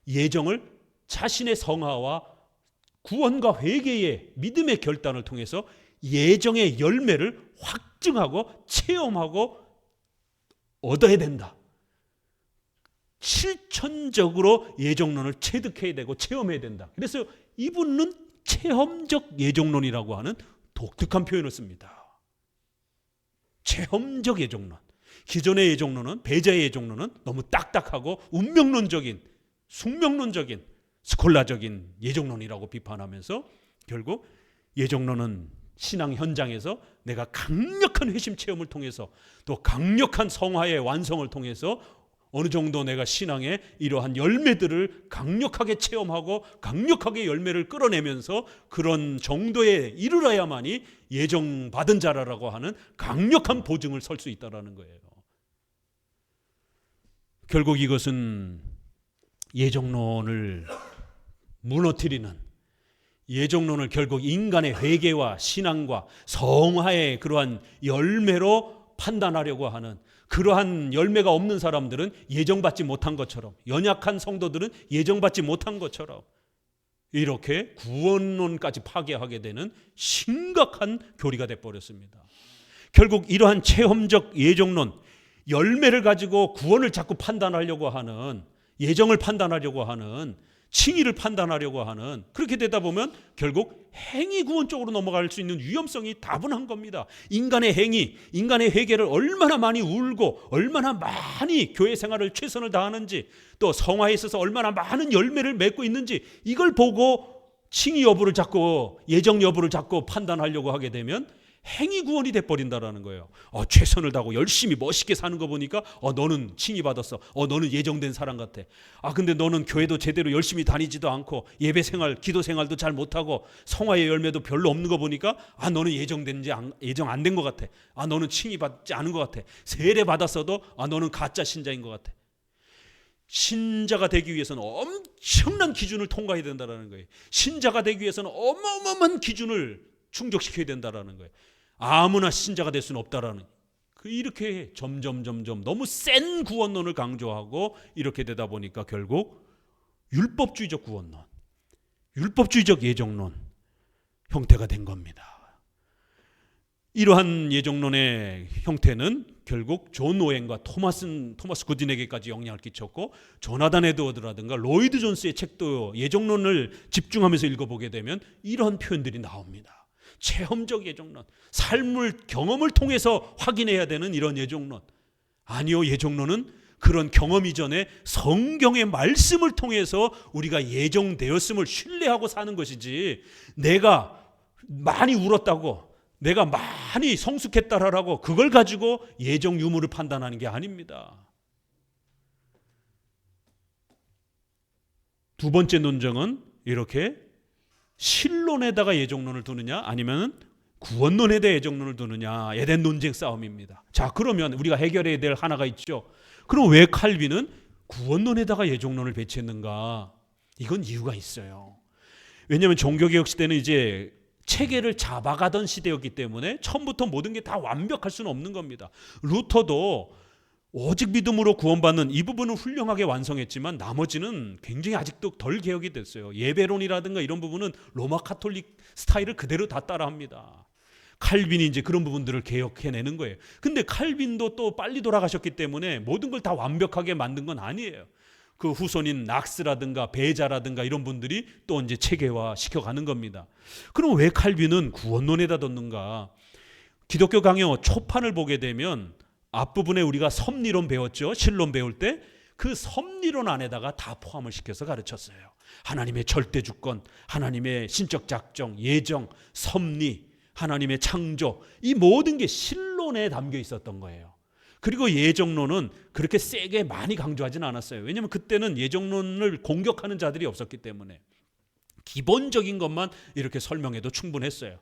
예정을 자신의 성화와 구원과 회개의 믿음의 결단을 통해서 예정의 열매를 확증하고 체험하고 얻어야 된다. 실천적으로 예정론을 체득해야 되고 체험해야 된다. 그래서 이분은 체험적 예정론이라고 하는 독특한 표현을 씁니다. 체험적 예정론. 기존의 예정론은, 배자의 예정론은 너무 딱딱하고 운명론적인, 숙명론적인, 스콜라적인 예정론이라고 비판하면서 결국 예정론은 신앙 현장에서 내가 강력한 회심 체험을 통해서 또 강력한 성화의 완성을 통해서 어느 정도 내가 신앙의 이러한 열매들을 강력하게 체험하고 강력하게 열매를 끌어내면서 그런 정도에 이르러야만이 예정받은 자라고 하는 강력한 보증을 설 수 있다는 거예요. 결국 이것은 예정론을 무너뜨리는, 예정론을 결국 인간의 회개와 신앙과 성화의 그러한 열매로 판단하려고 하는, 그러한 열매가 없는 사람들은 예정받지 못한 것처럼, 연약한 성도들은 예정받지 못한 것처럼 이렇게 구원론까지 파괴하게 되는 심각한 교리가 되어버렸습니다. 결국 이러한 체험적 예정론, 열매를 가지고 구원을 자꾸 판단하려고 하는, 예정을 판단하려고 하는, 칭의를 판단하려고 하는, 그렇게 되다 보면 결국 행위 구원 쪽으로 넘어갈 수 있는 위험성이 다분한 겁니다. 인간의 행위, 인간의 회개를 얼마나 많이 울고 얼마나 많이 교회 생활을 최선을 다하는지, 또 성화에 있어서 얼마나 많은 열매를 맺고 있는지, 이걸 보고 칭의 여부를 자꾸, 예정 여부를 자꾸 판단하려고 하게 되면 행위 구원이 돼버린다라는 거예요. 최선을 다하고 열심히 멋있게 사는 거 보니까 너는 칭의 받았어. 너는 예정된 사람 같아. 근데 너는 교회도 제대로 열심히 다니지도 않고 예배 생활, 기도 생활도 잘 못하고 성화의 열매도 별로 없는 거 보니까 너는 예정된지 예정 안 된 것 같아. 너는 칭의 받지 않은 것 같아. 세례 받았어도 너는 가짜 신자인 것 같아. 신자가 되기 위해서는 엄청난 기준을 통과해야 된다는 거예요. 신자가 되기 위해서는 어마어마한 기준을 충족시켜야 된다는 거예요. 아무나 신자가 될 수는 없다라는, 이렇게 점점 너무 센 구원론을 강조하고 이렇게 되다 보니까 결국 율법주의적 구원론, 율법주의적 예정론 형태가 된 겁니다. 이러한 예정론의 형태는 결국 존 오웬과 토마스 구딘에게까지 영향을 끼쳤고, 조나단 에드워드라든가 로이드 존스의 책도 예정론을 집중하면서 읽어보게 되면 이런 표현들이 나옵니다. 체험적 예정론, 삶을, 경험을 통해서 확인해야 되는 이런 예정론. 아니요, 예정론은 그런 경험 이전에 성경의 말씀을 통해서 우리가 예정되었음을 신뢰하고 사는 것이지, 내가 많이 울었다고, 내가 많이 성숙했다라고 그걸 가지고 예정 유무를 판단하는 게 아닙니다. 두 번째 논쟁은 이렇게 신론에다가 예정론을 두느냐 아니면 구원론에 대해 예정론을 두느냐에 대한 논쟁 싸움입니다. 자, 그러면 우리가 해결해야 될 하나가 있죠. 그럼 왜 칼빈은 구원론에다가 예정론을 배치했는가? 이건 이유가 있어요. 왜냐하면 종교개혁 시대는 이제 체계를 잡아가던 시대였기 때문에 처음부터 모든 게 다 완벽할 수는 없는 겁니다. 루터도 오직 믿음으로 구원받는 이 부분은 훌륭하게 완성했지만 나머지는 굉장히 아직도 덜 개혁이 됐어요. 예배론이라든가 이런 부분은 로마 카톨릭 스타일을 그대로 다 따라합니다. 칼빈이 이제 그런 부분들을 개혁해내는 거예요. 근데 칼빈도 또 빨리 돌아가셨기 때문에 모든 걸 다 완벽하게 만든 건 아니에요. 그 후손인 낙스라든가 베자라든가 이런 분들이 또 이제 체계화 시켜가는 겁니다. 그럼 왜 칼빈은 구원론에다 뒀는가? 기독교 강요 초판을 보게 되면 앞부분에 우리가 섭리론 배웠죠. 신론 배울 때 그 섭리론 안에다가 다 포함을 시켜서 가르쳤어요. 하나님의 절대 주권, 하나님의 신적 작정, 예정, 섭리, 하나님의 창조, 이 모든 게 신론에 담겨 있었던 거예요. 그리고 예정론은 그렇게 세게 많이 강조하지는 않았어요. 왜냐하면 그때는 예정론을 공격하는 자들이 없었기 때문에 기본적인 것만 이렇게 설명해도 충분했어요.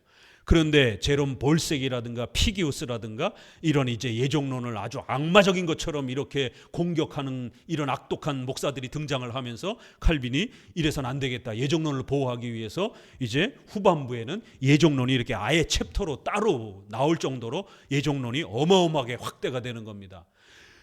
그런데 제롬 볼색이라든가 피기우스라든가 이런 이제 예정론을 아주 악마적인 것처럼 이렇게 공격하는 이런 악독한 목사들이 등장을 하면서 칼빈이 이래서는 안 되겠다. 예정론을 보호하기 위해서 이제 후반부에는 예정론이 이렇게 아예 챕터로 따로 나올 정도로 예정론이 어마어마하게 확대가 되는 겁니다.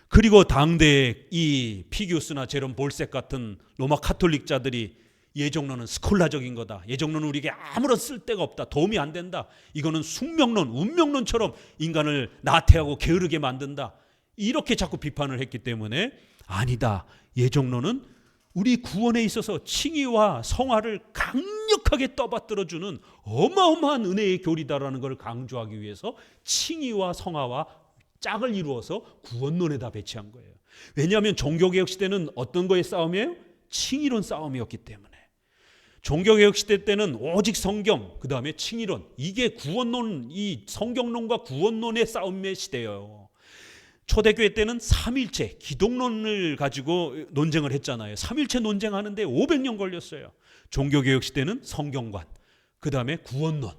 그리고 당대에 이 피기우스나 제롬 볼색 같은 로마 카톨릭자들이 예정론은 스콜라적인 거다. 예정론은 우리에게 아무런 쓸데가 없다. 도움이 안 된다. 이거는 숙명론, 운명론처럼 인간을 나태하고 게으르게 만든다. 이렇게 자꾸 비판을 했기 때문에 아니다. 예정론은 우리 구원에 있어서 칭의와 성화를 강력하게 떠받들어주는 어마어마한 은혜의 교리다라는 걸 강조하기 위해서 칭의와 성화와 짝을 이루어서 구원론에다 배치한 거예요. 왜냐하면 종교개혁 시대는 어떤 거의 싸움이에요? 칭의론 싸움이었기 때문에. 종교개혁 시대 때는 오직 성경, 그 다음에 칭의론, 이게 구원론, 이 성경론과 구원론의 싸움의 시대예요. 초대교회 때는 삼일체, 기독론을 가지고 논쟁을 했잖아요. 삼일체 논쟁하는데 500년 걸렸어요. 종교개혁 시대는 성경관, 그 다음에 구원론,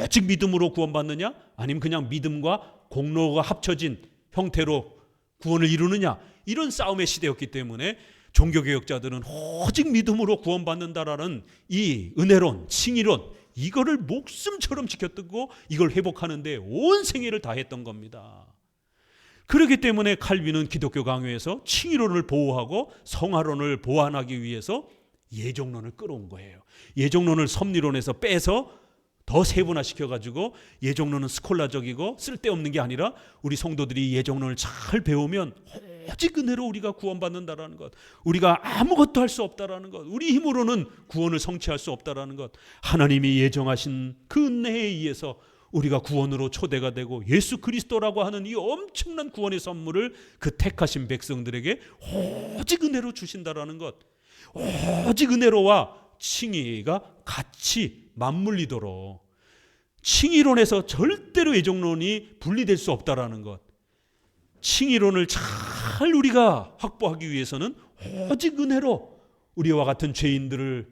오직 믿음으로 구원받느냐 아니면 그냥 믿음과 공로가 합쳐진 형태로 구원을 이루느냐, 이런 싸움의 시대였기 때문에 종교개혁자들은 오직 믿음으로 구원받는다라는 이 은혜론, 칭의론, 이거를 목숨처럼 지켰고 이걸 회복하는데 온 생애를 다했던 겁니다. 그렇기 때문에 칼빈은 기독교 강요에서 칭의론을 보호하고 성화론을 보완하기 위해서 예정론을 끌어온 거예요. 예정론을 섭리론에서 빼서 더 세분화시켜가지고 예정론은 스콜라적이고 쓸데없는 게 아니라 우리 성도들이 예정론을 잘 배우면 오직 은혜로 우리가 구원받는다라는 것, 우리가 아무것도 할 수 없다라는 것, 우리 힘으로는 구원을 성취할 수 없다라는 것, 하나님이 예정하신 그 은혜에 의해서 우리가 구원으로 초대가 되고 예수 그리스도라고 하는 이 엄청난 구원의 선물을 그 택하신 백성들에게 오직 은혜로 주신다라는 것, 오직 은혜로와 칭의가 같이 맞물리도록, 칭의론에서 절대로 예정론이 분리될 수 없다라는 것, 칭의론을 잘 우리가 확보하기 위해서는 오직 은혜로 우리와 같은 죄인들을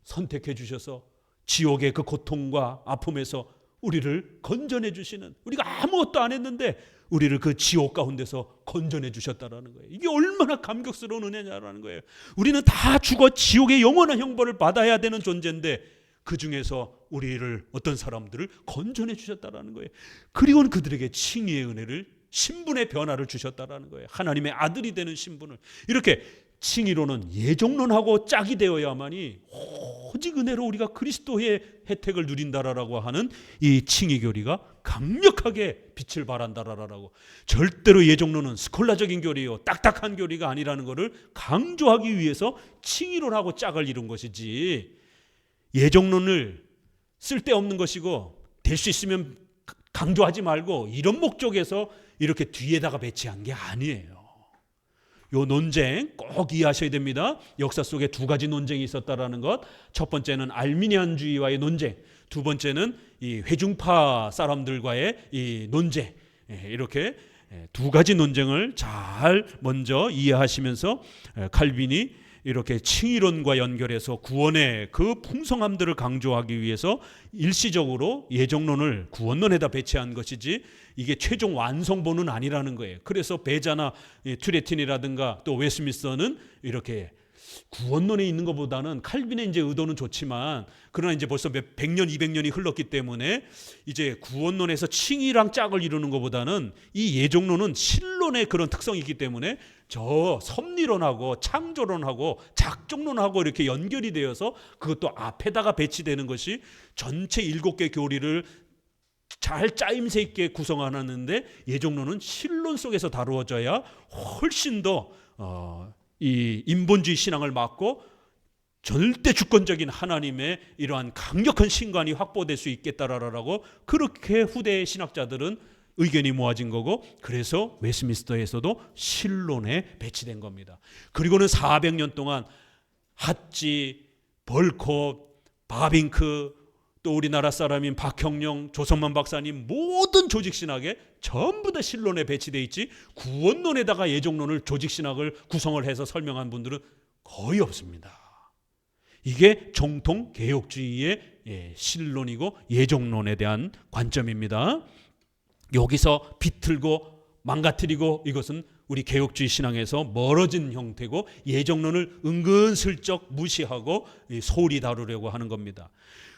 선택해 주셔서 지옥의 그 고통과 아픔에서 우리를 건져내 주시는, 우리가 아무것도 안 했는데 우리를 그 지옥 가운데서 건져내 주셨다라는 거예요. 이게 얼마나 감격스러운 은혜냐라는 거예요. 우리는 다 죽어 지옥의 영원한 형벌을 받아야 되는 존재인데 그 중에서 우리를, 어떤 사람들을 건져내 주셨다라는 거예요. 그리고는 그들에게 칭의의 은혜를, 신분의 변화를 주셨다라는 거예요. 하나님의 아들이 되는 신분을. 이렇게 칭의론은 예정론하고 짝이 되어야만이 오직 은혜로 우리가 그리스도의 혜택을 누린다라고 하는 이 칭의 교리가 강력하게 빛을 발한다라고. 절대로 예정론은 스콜라적인 교리요, 딱딱한 교리가 아니라는 것을 강조하기 위해서 칭의론하고 짝을 이룬 것이지, 예정론을 쓸데없는 것이고 될 수 있으면 강조하지 말고 이런 목적에서 이렇게 뒤에다가 배치한 게 아니에요. 요 논쟁 꼭 이해하셔야 됩니다. 역사 속에 두 가지 논쟁이 있었다라는 것. 첫 번째는 알미니안주의와의 논쟁, 두 번째는 이 회중파 사람들과의 이 논쟁. 이렇게 두 가지 논쟁을 잘 먼저 이해하시면서 칼빈이 이렇게 칭의론과 연결해서 구원의 그 풍성함들을 강조하기 위해서 일시적으로 예정론을 구원론에다 배치한 것이지 이게 최종 완성본은 아니라는 거예요. 그래서 베자나 튜레틴이라든가 또 웨스민스터는 이렇게 구원론에 있는 것보다는 칼빈의 이제 의도는 좋지만, 그러나 이제 벌써 100년, 200년이 흘렀기 때문에 이제 구원론에서 칭의랑 짝을 이루는 것보다는 이 예정론은 신론의 그런 특성이 있기 때문에 저 섭리론하고 창조론하고 작정론하고 이렇게 연결이 되어서 그것도 앞에다가 배치되는 것이 전체 7개 교리를 잘 짜임새 있게 구성하는데 예정론은 신론 속에서 다루어져야 훨씬 더 이 인본주의 신앙을 막고 절대 주권적인 하나님의 이러한 강력한 신관이 확보될 수 있겠다라고 그렇게 후대 신학자들은 의견이 모아진 거고, 그래서 웨스민스터에서도 신론에 배치된 겁니다. 그리고는 400년 동안 핫지, 벌콥, 바빙크, 또 우리나라 사람인 박형룡, 조선만 박사님 모든 조직신학에 전부 다 신론에 배치되어 있지, 구원론에다가 예정론을 조직신학을 구성을 해서 설명한 분들은 거의 없습니다. 이게 정통 개혁주의의 신론이고 예정론에 대한 관점입니다. 여기서 비틀고 망가뜨리고 이것은 우리 개혁주의 신앙에서 멀어진 형태고, 예정론을 은근슬쩍 무시하고 소홀히 다루려고 하는 겁니다.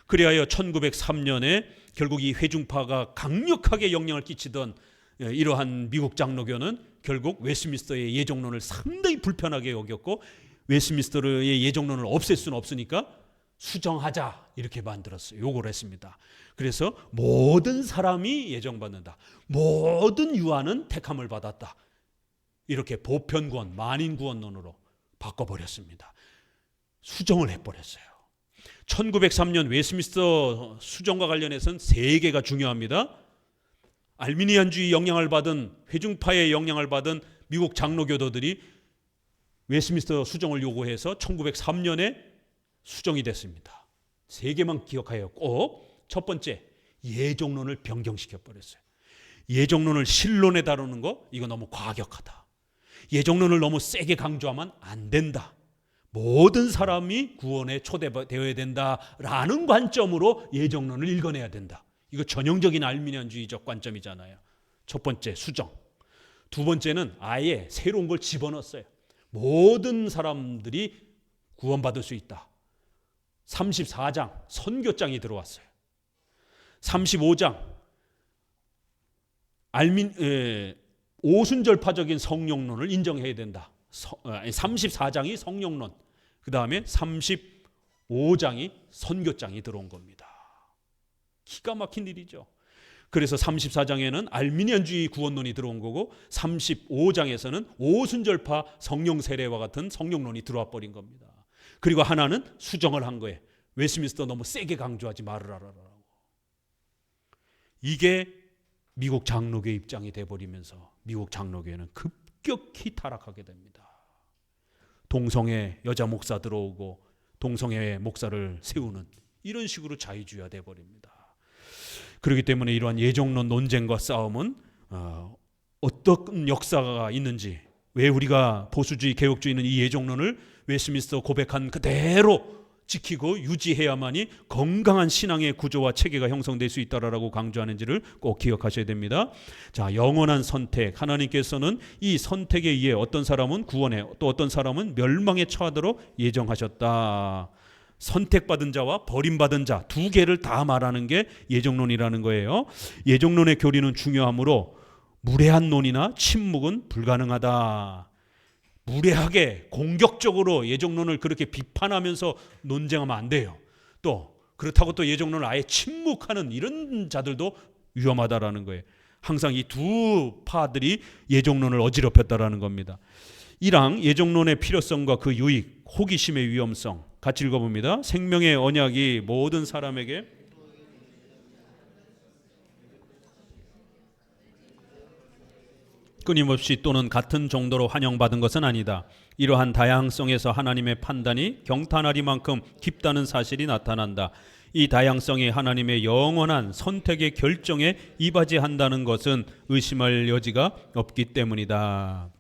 그리하여 1903년에 결국 이 회중파가 강력하게 영향을 끼치던 이러한 미국 장로교는 결국 웨스민스터의 예정론을 상당히 불편하게 여겼고, 웨스민스터의 예정론을 없앨 수는 없으니까 수정하자 이렇게 만들었어요. 요구를 했습니다. 그래서 모든 사람이 예정받는다, 모든 유아는 택함을 받았다, 이렇게 보편구원, 만인구원론으로 바꿔버렸습니다. 수정을 해버렸어요. 1903년 웨스민스터 수정과 관련해서는 세 개가 중요합니다. 알미니안주의 영향을 받은, 회중파의 영향을 받은 미국 장로교도들이 웨스민스터 수정을 요구해서 1903년에 수정이 됐습니다. 세 개만 기억하여 꼭. 첫 번째, 예정론을 변경시켜 버렸어요. 예정론을 신론에 다루는 거 이거 너무 과격하다. 예정론을 너무 세게 강조하면 안 된다. 모든 사람이 구원에 초대되어야 된다라는 관점으로 예정론을 읽어내야 된다. 이거 전형적인 알미니안주의적 관점이잖아요. 첫 번째, 수정. 두 번째는 아예 새로운 걸 집어넣었어요. 모든 사람들이 구원받을 수 있다. 34장 선교장이 들어왔어요. 35장 오순절파적인 성령론을 인정해야 된다. 34장이 성령론, 그 다음에 35장이 선교장이 들어온 겁니다. 기가 막힌 일이죠. 그래서 34장에는 알미니안주의 구원론이 들어온 거고, 35장에서는 오순절파 성령 세례와 같은 성령론이 들어와 버린 겁니다. 그리고 하나는 수정을 한 거예요. 웨스민스터 너무 세게 강조하지 말으라라고. 이게 미국 장로교 입장이 돼버리면서 미국 장로교회는 급격히 타락하게 됩니다. 동성애 여자 목사 들어오고 동성애 목사를 세우는 이런 식으로 자유주의화 돼버립니다. 그렇기 때문에 이러한 예정론 논쟁과 싸움은 어떤 역사가 있는지, 왜 우리가 보수주의 개혁주의는 이 예정론을 웨스민스터 고백한 그대로 지키고 유지해야만이 건강한 신앙의 구조와 체계가 형성될 수 있다라고 강조하는지를 꼭 기억하셔야 됩니다. 자, 영원한 선택. 하나님께서는 이 선택에 의해 어떤 사람은 구원에, 또 어떤 사람은 멸망에 처하도록 예정하셨다. 선택받은 자와 버림받은 자 두 개를 다 말하는 게 예정론이라는 거예요. 예정론의 교리는 중요하므로 무례한 논의나 침묵은 불가능하다. 무례하게 공격적으로 예정론을 그렇게 비판하면서 논쟁하면 안 돼요. 또 그렇다고 또 예정론을 아예 침묵하는 이런 자들도 위험하다라는 거예요. 항상 이 두 파들이 예정론을 어지럽혔다라는 겁니다. 1항 예정론의 필요성과 그 유익, 호기심의 위험성 같이 읽어봅니다. 생명의 언약이 모든 사람에게 끊임없이 또는 같은 정도로 환영받은 것은 아니다. 이러한 다양성에서 하나님의 판단이 경탄하리만큼 깊다는 사실이 나타난다. 이 다양성이 하나님의 영원한 선택의 결정에 이바지한다는 것은 의심할 여지가 없기 때문이다.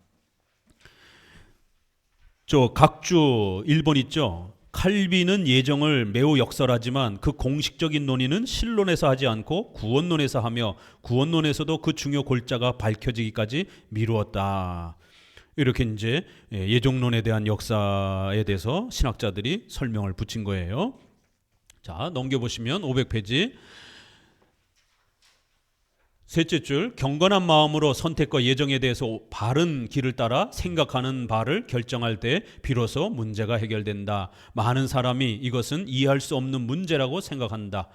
저 각주 일본 있죠. 칼빈은 예정을 매우 역설하지만 그 공식적인 논의는 신론에서 하지 않고 구원론에서 하며, 구원론에서도 그 중요 골자가 밝혀지기까지 미루었다. 이렇게 이제 예정론에 대한 역사에 대해서 신학자들이 설명을 붙인 거예요. 자, 넘겨보시면 500페이지. 셋째 줄, 경건한 마음으로 선택과 예정에 대해서 바른 길을 따라 생각하는 바를 결정할 때 비로소 문제가 해결된다. 많은 사람이 이것은 이해할 수 없는 문제라고 생각한다.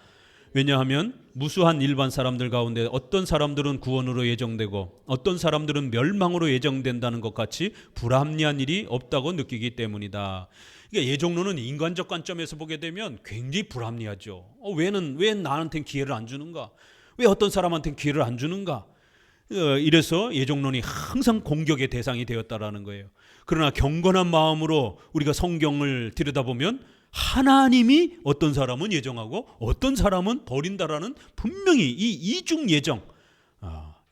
왜냐하면 무수한 일반 사람들 가운데 어떤 사람들은 구원으로 예정되고 어떤 사람들은 멸망으로 예정된다는 것 같이 불합리한 일이 없다고 느끼기 때문이다. 그러니까 예정론은 인간적 관점에서 보게 되면 굉장히 불합리하죠. 왜 나한테는 기회를 안 주는가? 왜 어떤 사람한테는 기회를 안 주는가? 이래서 예정론이 항상 공격의 대상이 되었다라는 거예요. 그러나 경건한 마음으로 우리가 성경을 들여다보면 하나님이 어떤 사람은 예정하고 어떤 사람은 버린다라는 분명히 이 이중 예정,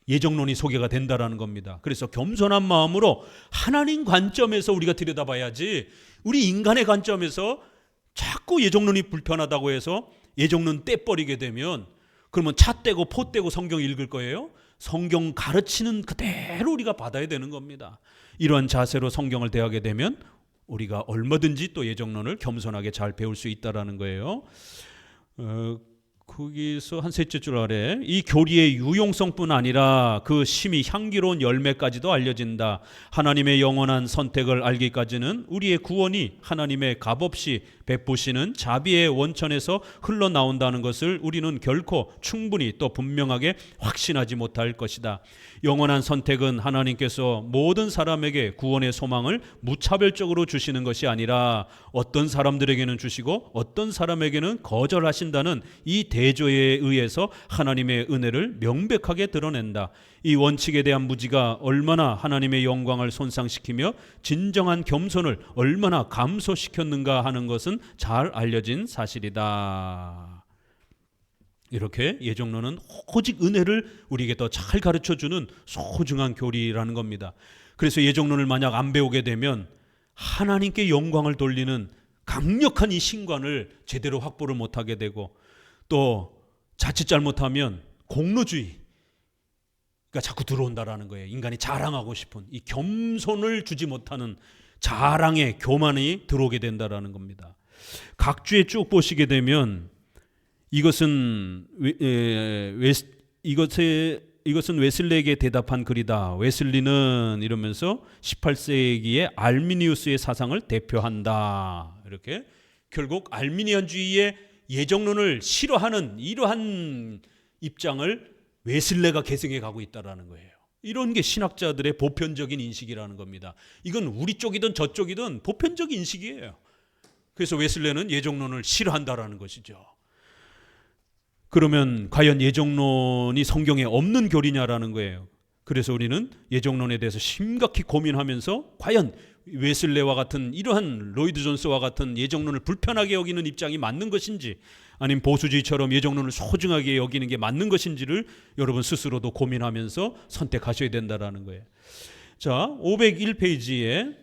예정론이 소개가 된다라는 겁니다. 그래서 겸손한 마음으로 하나님 관점에서 우리가 들여다봐야지 우리 인간의 관점에서 자꾸 예정론이 불편하다고 해서 예정론 떼버리게 되면 그러면 차 떼고 포 떼고 성경 읽을 거예요? 성경 가르치는 그대로 우리가 받아야 되는 겁니다. 이러한 자세로 성경을 대하게 되면 우리가 얼마든지 또 예정론을 겸손하게 잘 배울 수 있다라는 거예요. 거기서 한 셋째 줄 아래 이 교리의 유용성뿐 아니라 그 심히 향기로운 열매까지도 알려진다. 하나님의 영원한 선택을 알기까지는 우리의 구원이 하나님의 값없이 베푸시는 자비의 원천에서 흘러나온다는 것을 우리는 결코 충분히 또 분명하게 확신하지 못할 것이다. 영원한 선택은 하나님께서 모든 사람에게 구원의 소망을 무차별적으로 주시는 것이 아니라 어떤 사람들에게는 주시고 어떤 사람에게는 거절하신다는 이 대조에 의해서 하나님의 은혜를 명백하게 드러낸다. 이 원칙에 대한 무지가 얼마나 하나님의 영광을 손상시키며 진정한 겸손을 얼마나 감소시켰는가 하는 것은 잘 알려진 사실이다. 이렇게 예정론은 오직 은혜를 우리에게 더 잘 가르쳐주는 소중한 교리라는 겁니다. 그래서 예정론을 만약 안 배우게 되면 하나님께 영광을 돌리는 강력한 이 신관을 제대로 확보를 못하게 되고 또 자칫 잘못하면 공로주의가 자꾸 들어온다라는 거예요. 인간이 자랑하고 싶은 이 겸손을 주지 못하는 자랑의 교만이 들어오게 된다라는 겁니다. 각 주에 쭉 보시게 되면 이것은 웨슬리에게 대답한 글이다. 웨슬리는 이러면서 18세기의 알미니우스의 사상을 대표한다. 이렇게 결국 알미니안주의의 예정론을 싫어하는 이러한 입장을 웨슬레가 계승해 가고 있다라는 거예요. 이런 게 신학자들의 보편적인 인식이라는 겁니다. 이건 우리 쪽이든 저쪽이든 보편적인 인식이에요. 그래서 웨슬레는 예정론을 싫어한다라는 것이죠. 그러면 과연 예정론이 성경에 없는 교리냐라는 거예요. 그래서 우리는 예정론에 대해서 심각히 고민하면서 과연 웨슬레와 같은 이러한 로이드 존스와 같은 예정론을 불편하게 여기는 입장이 맞는 것인지 아니면 보수주의처럼 예정론을 소중하게 여기는 게 맞는 것인지를 여러분 스스로도 고민하면서 선택하셔야 된다라는 거예요. 자, 501페이지에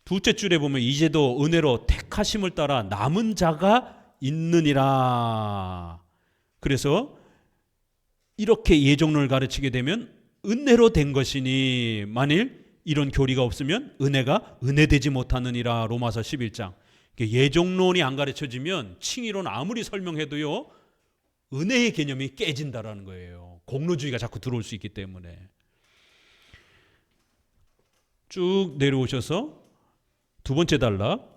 두째 줄에 보면 이제도 은혜로 택하심을 따라 남은 자가 있느니라. 그래서 이렇게 예정론을 가르치게 되면 은혜로 된 것이니 만일 이런 교리가 없으면 은혜가 은혜되지 못하느니라. 로마서 11장. 예정론이 안 가르쳐지면 칭의론 아무리 설명해도요 은혜의 개념이 깨진다라는 거예요. 공로주의가 자꾸 들어올 수 있기 때문에. 쭉 내려오셔서 두 번째 단락,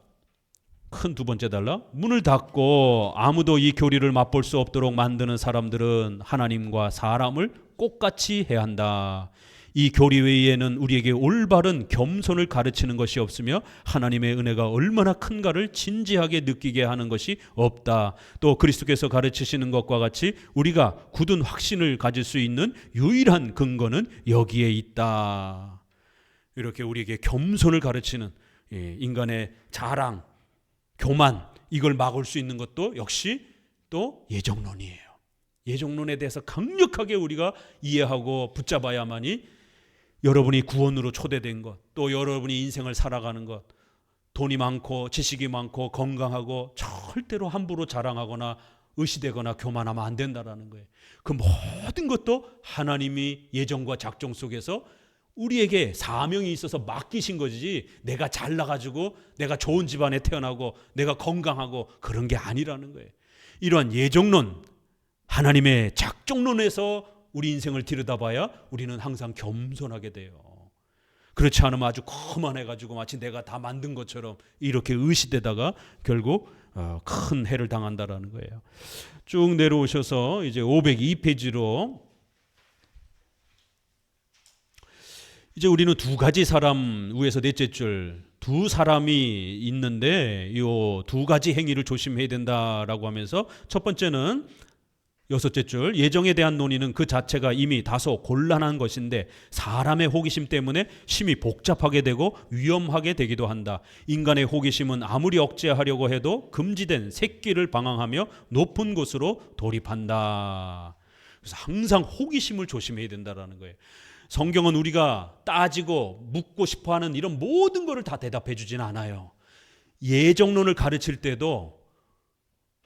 큰 두 번째 단락, 문을 닫고 아무도 이 교리를 맛볼 수 없도록 만드는 사람들은 하나님과 사람을 똑같이 해야 한다. 이 교리 외에는 우리에게 올바른 겸손을 가르치는 것이 없으며 하나님의 은혜가 얼마나 큰가를 진지하게 느끼게 하는 것이 없다. 또 그리스도께서 가르치시는 것과 같이 우리가 굳은 확신을 가질 수 있는 유일한 근거는 여기에 있다. 이렇게 우리에게 겸손을 가르치는 인간의 자랑, 교만, 이걸 막을 수 있는 것도 역시 또 예정론이에요. 예정론에 대해서 강력하게 우리가 이해하고 붙잡아야만이 여러분이 구원으로 초대된 것, 또 여러분이 인생을 살아가는 것, 돈이 많고 지식이 많고 건강하고 절대로 함부로 자랑하거나 의시되거나 교만하면 안 된다라는 거예요. 그 모든 것도 하나님이 예정과 작정 속에서 우리에게 사명이 있어서 맡기신 거지, 내가 잘나가지고 내가 좋은 집안에 태어나고 내가 건강하고 그런 게 아니라는 거예요. 이러한 예정론, 하나님의 작정론에서 우리 인생을 들여다봐야 우리는 항상 겸손하게 돼요. 그렇지 않으면 아주 거만해가지고 마치 내가 다 만든 것처럼 이렇게 의시되다가 결국 큰 해를 당한다라는 거예요. 쭉 내려오셔서 이제 502페이지로 이제 우리는 두 가지 사람, 위에서 넷째 줄 두 사람이 있는데 이 두 가지 행위를 조심해야 된다라고 하면서 첫 번째는 여섯째 줄, 예정에 대한 논의는 그 자체가 이미 다소 곤란한 것인데 사람의 호기심 때문에 심히 복잡하게 되고 위험하게 되기도 한다. 인간의 호기심은 아무리 억제하려고 해도 금지된 새끼를 방황하며 높은 곳으로 돌입한다. 그래서 항상 호기심을 조심해야 된다라는 거예요. 성경은 우리가 따지고 묻고 싶어하는 이런 모든 것을 다 대답해 주진 않아요. 예정론을 가르칠 때도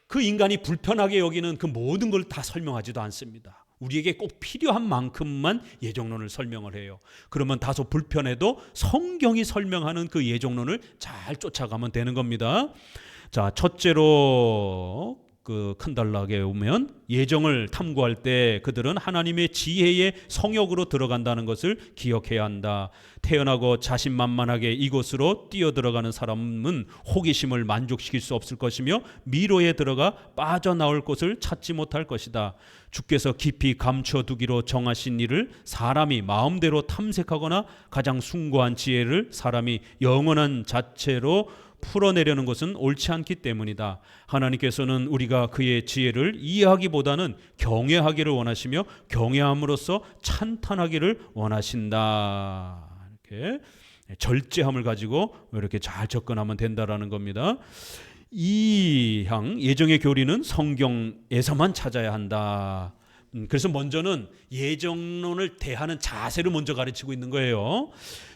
그 인간이 불편하게 여기는 그 모든 걸 다 설명하지도 않습니다. 우리에게 꼭 필요한 만큼만 예정론을 설명을 해요. 그러면 다소 불편해도 성경이 설명하는 그 예정론을 잘 쫓아가면 되는 겁니다. 자, 첫째로 그 큰 단락에 오면 예정을 탐구할 때 그들은 하나님의 지혜의 성역으로 들어간다는 것을 기억해야 한다. 태어나고 자신만만하게 이곳으로 뛰어들어가는 사람은 호기심을 만족시킬 수 없을 것이며 미로에 들어가 빠져나올 곳을 찾지 못할 것이다. 주께서 깊이 감춰두기로 정하신 일을 사람이 마음대로 탐색하거나 가장 숭고한 지혜를 사람이 영원한 자체로 풀어내려는 것은 옳지 않기 때문이다. 하나님께서는 우리가 그의 지혜를 이해하기보다는 경외하기를 원하시며 경외함으로써 찬탄하기를 원하신다. 이렇게 절제함을 가지고 이렇게 잘 접근하면 된다라는 겁니다. 이 향 예정의 교리는 성경에서만 찾아야 한다. 그래서 먼저는 예정론을 대하는 자세를 먼저 가르치고 있는 거예요.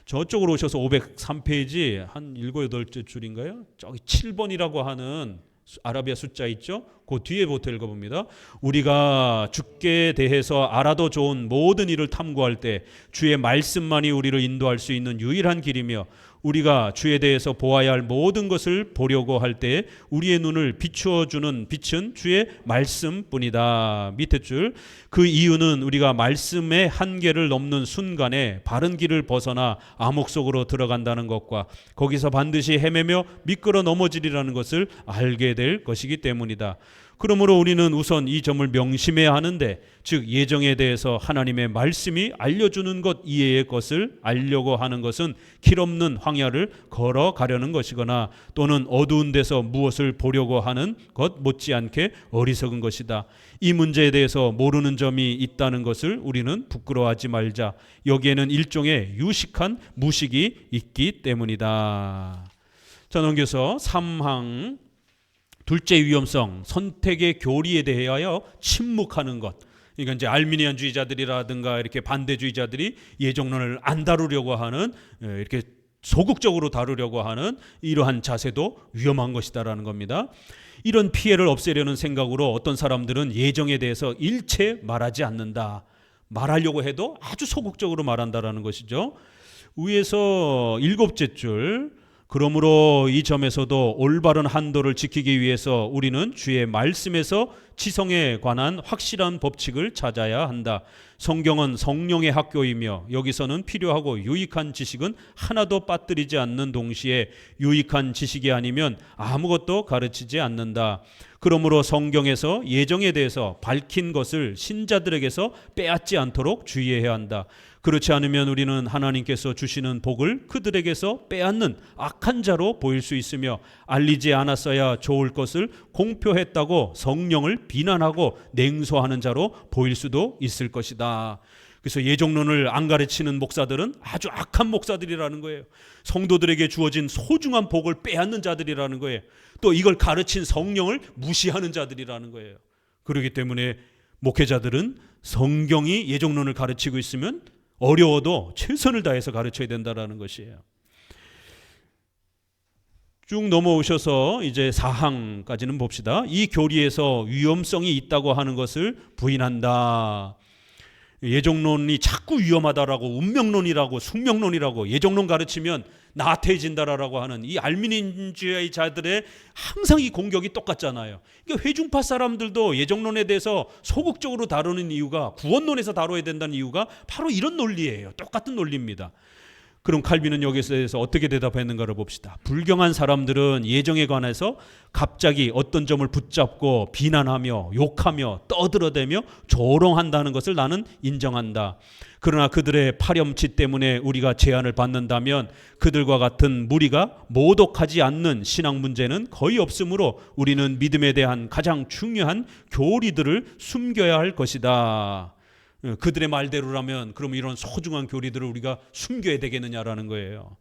저쪽으로 오셔서 503페이지 한 7, 8째 줄인가요? 저기 7번이라고 하는 아라비아 숫자 있죠? 그 뒤에부터 읽어봅니다. 우리가 주께 대해서 알아도 좋은 모든 일을 탐구할 때 주의 말씀만이 우리를 인도할 수 있는 유일한 길이며 우리가 주에 대해서 보아야 할 모든 것을 보려고 할 때 우리의 눈을 비추어 주는 빛은 주의 말씀뿐이다. 밑에 줄, 그 이유는 우리가 말씀의 한계를 넘는 순간에 바른 길을 벗어나 암흑 속으로 들어간다는 것과 거기서 반드시 헤매며 미끄러 넘어지리라는 것을 알게 될 것이기 때문이다. 그러므로 우리는 우선 이 점을 명심해야 하는데, 즉 예정에 대해서 하나님의 말씀이 알려주는 것 이외의 것을 알려고 하는 것은 길없는 황야를 걸어가려는 것이거나 또는 어두운 데서 무엇을 보려고 하는 것 못지않게 어리석은 것이다. 이 문제에 대해서 모르는 점이 있다는 것을 우리는 부끄러워하지 말자. 여기에는 일종의 유식한 무식이 있기 때문이다. 자, 넘겨서 3항 둘째 위험성, 선택의 교리에 대하여 침묵하는 것. 그러니까 이제 알미니안주의자들이라든가 이렇게 반대주의자들이 예정론을 안 다루려고 하는, 이렇게 소극적으로 다루려고 하는 이러한 자세도 위험한 것이다라는 겁니다. 이런 피해를 없애려는 생각으로 어떤 사람들은 예정에 대해서 일체 말하지 않는다. 말하려고 해도 아주 소극적으로 말한다라는 것이죠. 위에서 7째 줄, 그러므로 이 점에서도 올바른 한도를 지키기 위해서 우리는 주의 말씀에서 지성에 관한 확실한 법칙을 찾아야 한다. 성경은 성령의 학교이며 여기서는 필요하고 유익한 지식은 하나도 빠뜨리지 않는 동시에 유익한 지식이 아니면 아무것도 가르치지 않는다. 그러므로 성경에서 예정에 대해서 밝힌 것을 신자들에게서 빼앗지 않도록 주의해야 한다. 그렇지 않으면 우리는 하나님께서 주시는 복을 그들에게서 빼앗는 악한 자로 보일 수 있으며 알리지 않았어야 좋을 것을 공표했다고 성령을 비난하고 냉소하는 자로 보일 수도 있을 것이다. 그래서 예정론을 안 가르치는 목사들은 아주 악한 목사들이라는 거예요. 성도들에게 주어진 소중한 복을 빼앗는 자들이라는 거예요. 또 이걸 가르친 성령을 무시하는 자들이라는 거예요. 그렇기 때문에 목회자들은 성경이 예정론을 가르치고 있으면 어려워도 최선을 다해서 가르쳐야 된다는 것이에요. 쭉 넘어오셔서 이제 4항까지는 봅시다. 이 교리에서 위험성이 있다고 하는 것을 부인한다. 예정론이 자꾸 위험하다라고, 운명론이라고, 숙명론이라고, 예정론 가르치면 나태해진다라고 하는 이 알미니안주의자들의 항상 이 공격이 똑같잖아요. 그러니까 회중파 사람들도 예정론에 대해서 소극적으로 다루는 이유가, 구원론에서 다뤄야 된다는 이유가 바로 이런 논리예요. 똑같은 논리입니다. 그럼 칼빈은 여기서 대해서 어떻게 대답했는가를 봅시다. 불경한 사람들은 예정에 관해서 갑자기 어떤 점을 붙잡고 비난하며 욕하며 떠들어대며 조롱한다는 것을 나는 인정한다. 그러나 그들의 파렴치 때문에 우리가 제한을 받는다면 그들과 같은 무리가 모독하지 않는 신앙 문제는 거의 없으므로 우리는 믿음에 대한 가장 중요한 교리들을 숨겨야 할 것이다. 그들의 말대로라면 그럼 이런 소중한 교리들을 우리가 숨겨야 되겠느냐라는 거예요.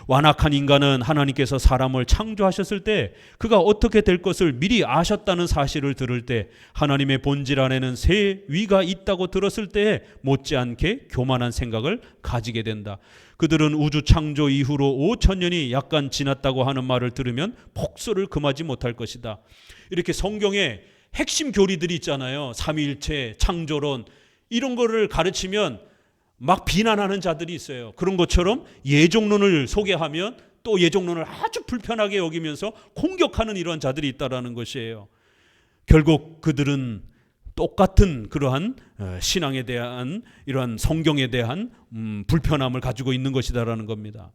완악한 인간은 하나님께서 사람을 창조하셨을 때 그가 어떻게 될 것을 미리 아셨다는 사실을 들을 때 하나님의 본질 안에는 새 위가 있다고 들었을 때 못지않게 교만한 생각을 가지게 된다. 그들은 우주 창조 이후로 5,000년이 약간 지났다고 하는 말을 들으면 폭소를 금하지 못할 것이다. 이렇게 성경에 핵심 교리들이 있잖아요. 삼위일체, 창조론 이런 거를 가르치면 막 비난하는 자들이 있어요. 그런 것처럼 예종론을 소개하면 또 예종론을 아주 불편하게 여기면서 공격하는 이런 자들이 있다라는 것이에요. 결국 그들은 똑같은 그러한 신앙에 대한 이러한 성경에 대한 불편함을 가지고 있는 것이다라는 겁니다.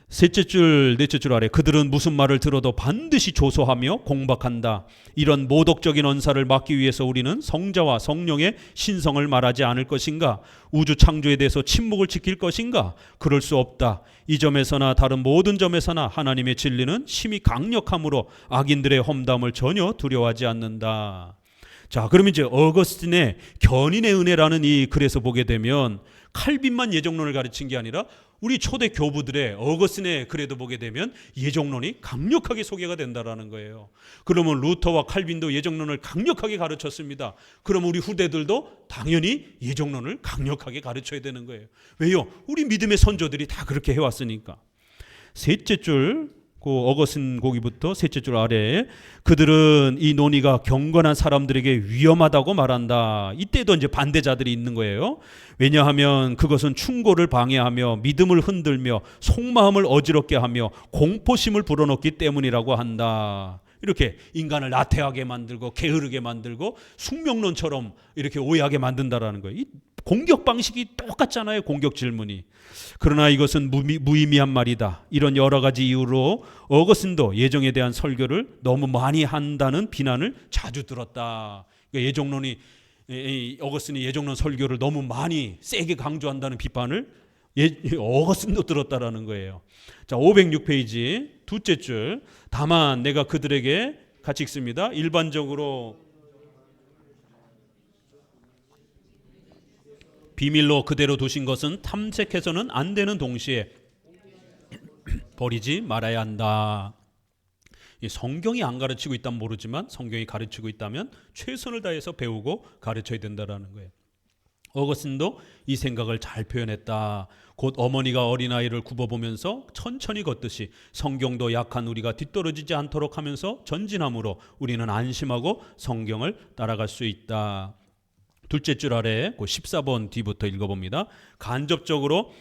셋째 줄, 넷째 줄 아래 그들은 무슨 말을 들어도 반드시 조소하며 공박한다. 이런 모독적인 언사를 막기 위해서 우리는 성자와 성령의 신성을 말하지 않을 것인가? 우주 창조에 대해서 침묵을 지킬 것인가? 그럴 수 없다. 이 점에서나 다른 모든 점에서나 하나님의 진리는 심히 강력하므로 악인들의 험담을 전혀 두려워하지 않는다. 자, 그럼 이제 어거스틴의 견인의 은혜라는 이 글에서 보게 되면 칼빈만 예정론을 가르친 게 아니라 우리 초대 교부들의 어거스틴의 글에도 보게 되면 예정론이 강력하게 소개가 된다라는 거예요. 그러면 루터와 칼빈도 예정론을 강력하게 가르쳤습니다. 그럼 우리 후대들도 당연히 예정론을 강력하게 가르쳐야 되는 거예요. 왜요? 우리 믿음의 선조들이 다 그렇게 해왔으니까. 셋째 줄 어거스틴 거기부터 셋째 줄 아래에 그들은 이 논의가 경건한 사람들에게 위험하다고 말한다. 이때도 이제 반대자들이 있는 거예요. 왜냐하면 그것은 충고를 방해하며 믿음을 흔들며 속마음을 어지럽게 하며 공포심을 불어넣기 때문이라고 한다. 이렇게 인간을 나태하게 만들고 게으르게 만들고 숙명론처럼 이렇게 오해하게 만든다라는 거예요. 이 공격 방식이 똑같잖아요. 공격 질문이. 그러나 이것은 무의미한 말이다. 이런 여러 가지 이유로 어거스틴도 예정에 대한 설교를 너무 많이 한다는 비난을 자주 들었다. 그러니까 예정론이 어거스틴이 예정론 설교를 너무 많이 세게 강조한다는 비판을 어거스틴도 들었다라는 거예요. 자, 506페이지 두째 줄. 다만 내가 그들에게 같이 읽습니다. 일반적으로 비밀로 그대로 두신 것은 탐색해서는 안 되는 동시에 버리지 말아야 한다. 성경이 안 가르치고 있다면 모르지만 성경이 가르치고 있다면 최선을 다해서 배우고 가르쳐야 된다라는 거예요. 어거스틴도 이 생각을 잘 표현했다. 곧 어머니가 어린아이를 굽어보면서 천천히 걷듯이 성경도 약한 우리가 뒤떨어지지 않도록 하면서 전진함으로 우리는 안심하고 성경을 따라갈 수 있다. 둘째 줄 아래 14번 뒤부터 읽어봅니다. 간접적으로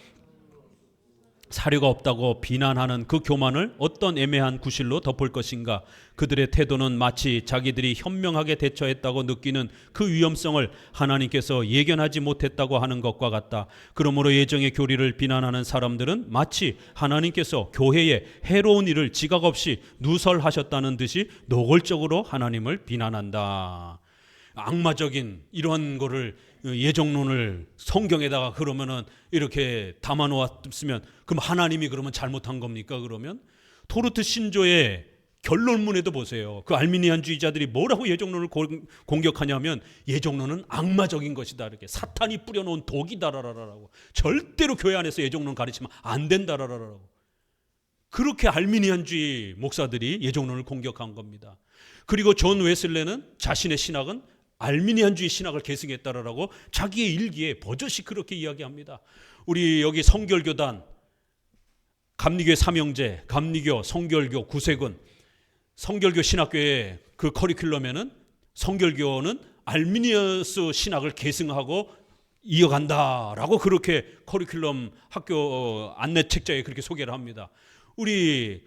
사료가 없다고 비난하는 그 교만을 어떤 애매한 구실로 덮을 것인가? 그들의 태도는 마치 자기들이 현명하게 대처했다고 느끼는 그 위험성을 하나님께서 예견하지 못했다고 하는 것과 같다. 그러므로 예정의 교리를 비난하는 사람들은 마치 하나님께서 교회에 해로운 일을 지각 없이 누설하셨다는 듯이 노골적으로 하나님을 비난한다. 악마적인 이런 거를 예정론을 성경에다가 그러면은 이렇게 담아 놓았으면 그럼 하나님이 그러면 잘못한 겁니까? 그러면 토르트 신조의 결론문에도 보세요. 그 알미니안주의자들이 뭐라고 예정론을 공격하냐면 예정론은 악마적인 것이다. 이렇게 사탄이 뿌려놓은 독이다라라라고. 절대로 교회 안에서 예정론 가르치면 안 된다라라라고. 그렇게 알미니안주의 목사들이 예정론을 공격한 겁니다. 그리고 존 웨슬레는 자신의 신학은 알미니안주의 신학을 계승했다라고 자기의 일기에 버젓이 그렇게 이야기합니다. 우리 여기 성결교단, 감리교회 삼형제, 감리교, 성결교, 구세군, 성결교 신학교의 그 커리큘럼에는 성결교는 알미니어스 신학을 계승하고 이어간다라고 그렇게 커리큘럼 학교 안내책자에 그렇게 소개를 합니다. 우리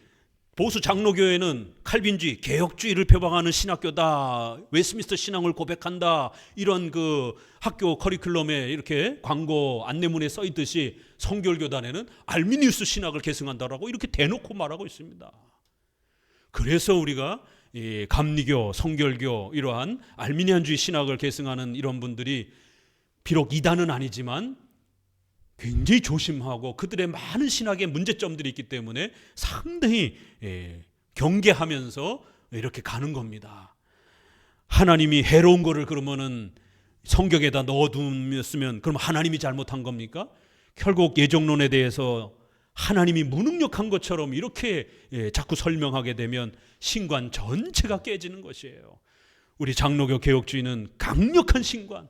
보수 장로교회는 칼빈주의, 개혁주의를 표방하는 신학교다. 웨스트민스터 신앙을 고백한다. 이런 그 학교 커리큘럼에 이렇게 광고 안내문에 써 있듯이 성결교단에는 알미니우스 신학을 계승한다라고 이렇게 대놓고 말하고 있습니다. 그래서 우리가 감리교, 성결교 이러한 알미니안주의 신학을 계승하는 이런 분들이 비록 이단은 아니지만 굉장히 조심하고 그들의 많은 신학의 문제점들이 있기 때문에 상당히 경계하면서 이렇게 가는 겁니다. 하나님이 해로운 거를 그러면은 성경에다 넣어두었으면 그럼 하나님이 잘못한 겁니까? 결국 예정론에 대해서 하나님이 무능력한 것처럼 이렇게 자꾸 설명하게 되면 신관 전체가 깨지는 것이에요. 우리 장로교 개혁주의는 강력한 신관,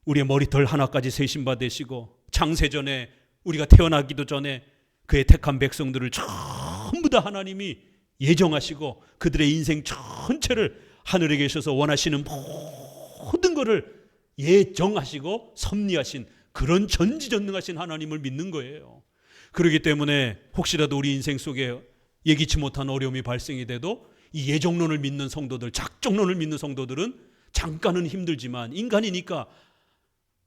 우리의 머리털 하나까지 세신바 되시고 창세전에 우리가 태어나기도 전에 그의 택한 백성들을 전부 다 하나님이 예정하시고 그들의 인생 전체를 하늘에 계셔서 원하시는 모든 것을 예정하시고 섭리하신 그런 전지전능하신 하나님을 믿는 거예요. 그렇기 때문에 혹시라도 우리 인생 속에 예기치 못한 어려움이 발생이 돼도 이 예정론을 믿는 성도들, 작정론을 믿는 성도들은 잠깐은 힘들지만 인간이니까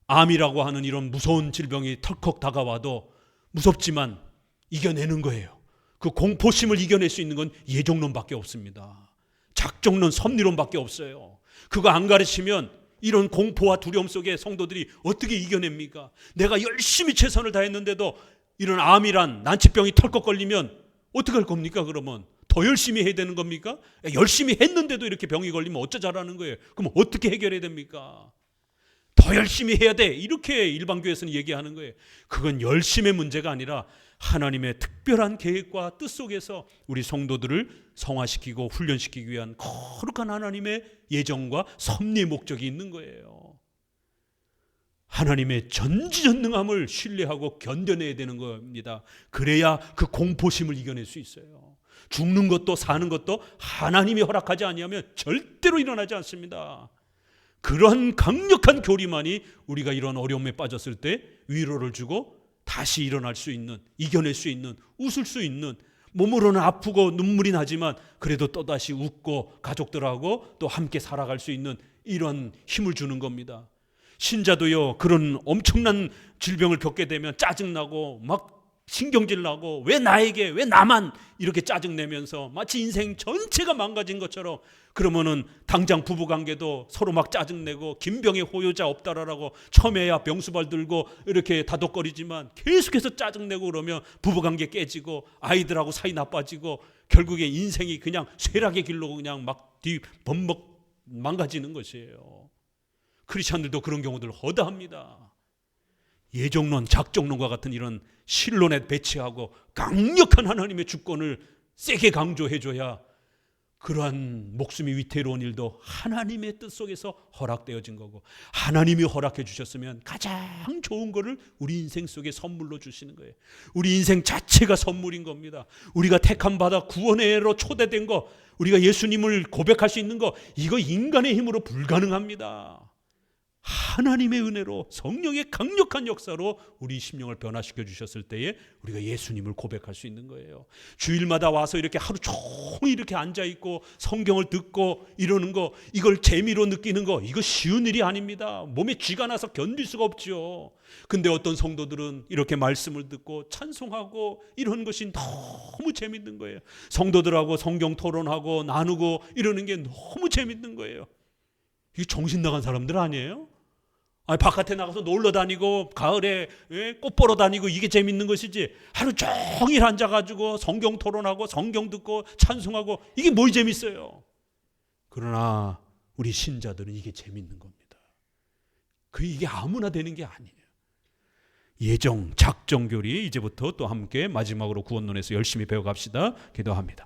암이라고 하는 이런 무서운 질병이 털컥 다가와도 무섭지만 이겨내는 거예요. 그 공포심을 이겨낼 수 있는 건 예정론밖에 없습니다. 작정론, 섭리론밖에 없어요. 그거 안 가르치면 이런 공포와 두려움 속에 성도들이 어떻게 이겨냅니까? 내가 열심히 최선을 다했는데도 이런 암이란 난치병이 털컥 걸리면 어떻게 할 겁니까? 그러면 더 열심히 해야 되는 겁니까? 열심히 했는데도 이렇게 병이 걸리면 어쩌자라는 거예요. 그럼 어떻게 해결해야 됩니까? 더 열심히 해야 돼. 이렇게 일반교회에서는 얘기하는 거예요. 그건 열심의 문제가 아니라 하나님의 특별한 계획과 뜻 속에서 우리 성도들을 성화시키고 훈련시키기 위한 거룩한 하나님의 예정과 섭리의 목적이 있는 거예요. 하나님의 전지전능함을 신뢰하고 견뎌내야 되는 겁니다. 그래야 그 공포심을 이겨낼 수 있어요. 죽는 것도 사는 것도 하나님이 허락하지 아니하면 절대로 일어나지 않습니다. 그러한 강력한 교리만이 우리가 이런 어려움에 빠졌을 때 위로를 주고 다시 일어날 수 있는, 이겨낼 수 있는, 웃을 수 있는, 몸으로는 아프고 눈물이 나지만 그래도 또다시 웃고 가족들하고 또 함께 살아갈 수 있는 이런 힘을 주는 겁니다. 신자도요, 그런 엄청난 질병을 겪게 되면 짜증나고 막 신경질 나고 왜 나에게, 왜 나만 이렇게 짜증내면서 마치 인생 전체가 망가진 것처럼, 그러면은 당장 부부관계도 서로 막 짜증내고 김병의 호요자 없다라고 처음에야 병수발 들고 이렇게 다독거리지만 계속해서 짜증내고 그러면 부부관계 깨지고 아이들하고 사이 나빠지고 결국에 인생이 그냥 쇠락의 길로 그냥 막 뒤범벅 망가지는 것이에요. 크리스찬들도 그런 경우들 허다합니다. 예정론, 작정론과 같은 이런 신론에 배치하고 강력한 하나님의 주권을 세게 강조해줘야 그러한 목숨이 위태로운 일도 하나님의 뜻 속에서 허락되어진 거고, 하나님이 허락해 주셨으면 가장 좋은 거를 우리 인생 속에 선물로 주시는 거예요. 우리 인생 자체가 선물인 겁니다. 우리가 택함 받아 구원회로 초대된 거, 우리가 예수님을 고백할 수 있는 거, 이거 인간의 힘으로 불가능합니다. 하나님의 은혜로 성령의 강력한 역사로 우리 심령을 변화시켜 주셨을 때에 우리가 예수님을 고백할 수 있는 거예요. 주일마다 와서 이렇게 하루 종일 이렇게 앉아있고 성경을 듣고 이러는 거, 이걸 재미로 느끼는 거, 이거 쉬운 일이 아닙니다. 몸에 쥐가 나서 견딜 수가 없죠. 근데 어떤 성도들은 이렇게 말씀을 듣고 찬송하고 이런 것이 너무 재밌는 거예요. 성도들하고 성경 토론하고 나누고 이러는 게 너무 재밌는 거예요. 이게 정신 나간 사람들 아니에요? 아니, 바깥에 나가서 놀러 다니고 가을에 꽃 보러 다니고 이게 재밌는 것이지, 하루 종일 앉아가지고 성경 토론하고 성경 듣고 찬송하고 이게 뭘 재밌어요? 그러나 우리 신자들은 이게 재밌는 겁니다. 이게 아무나 되는 게 아니에요. 예정, 작정교리 이제부터 또 함께 마지막으로 구원론에서 열심히 배워갑시다. 기도합니다.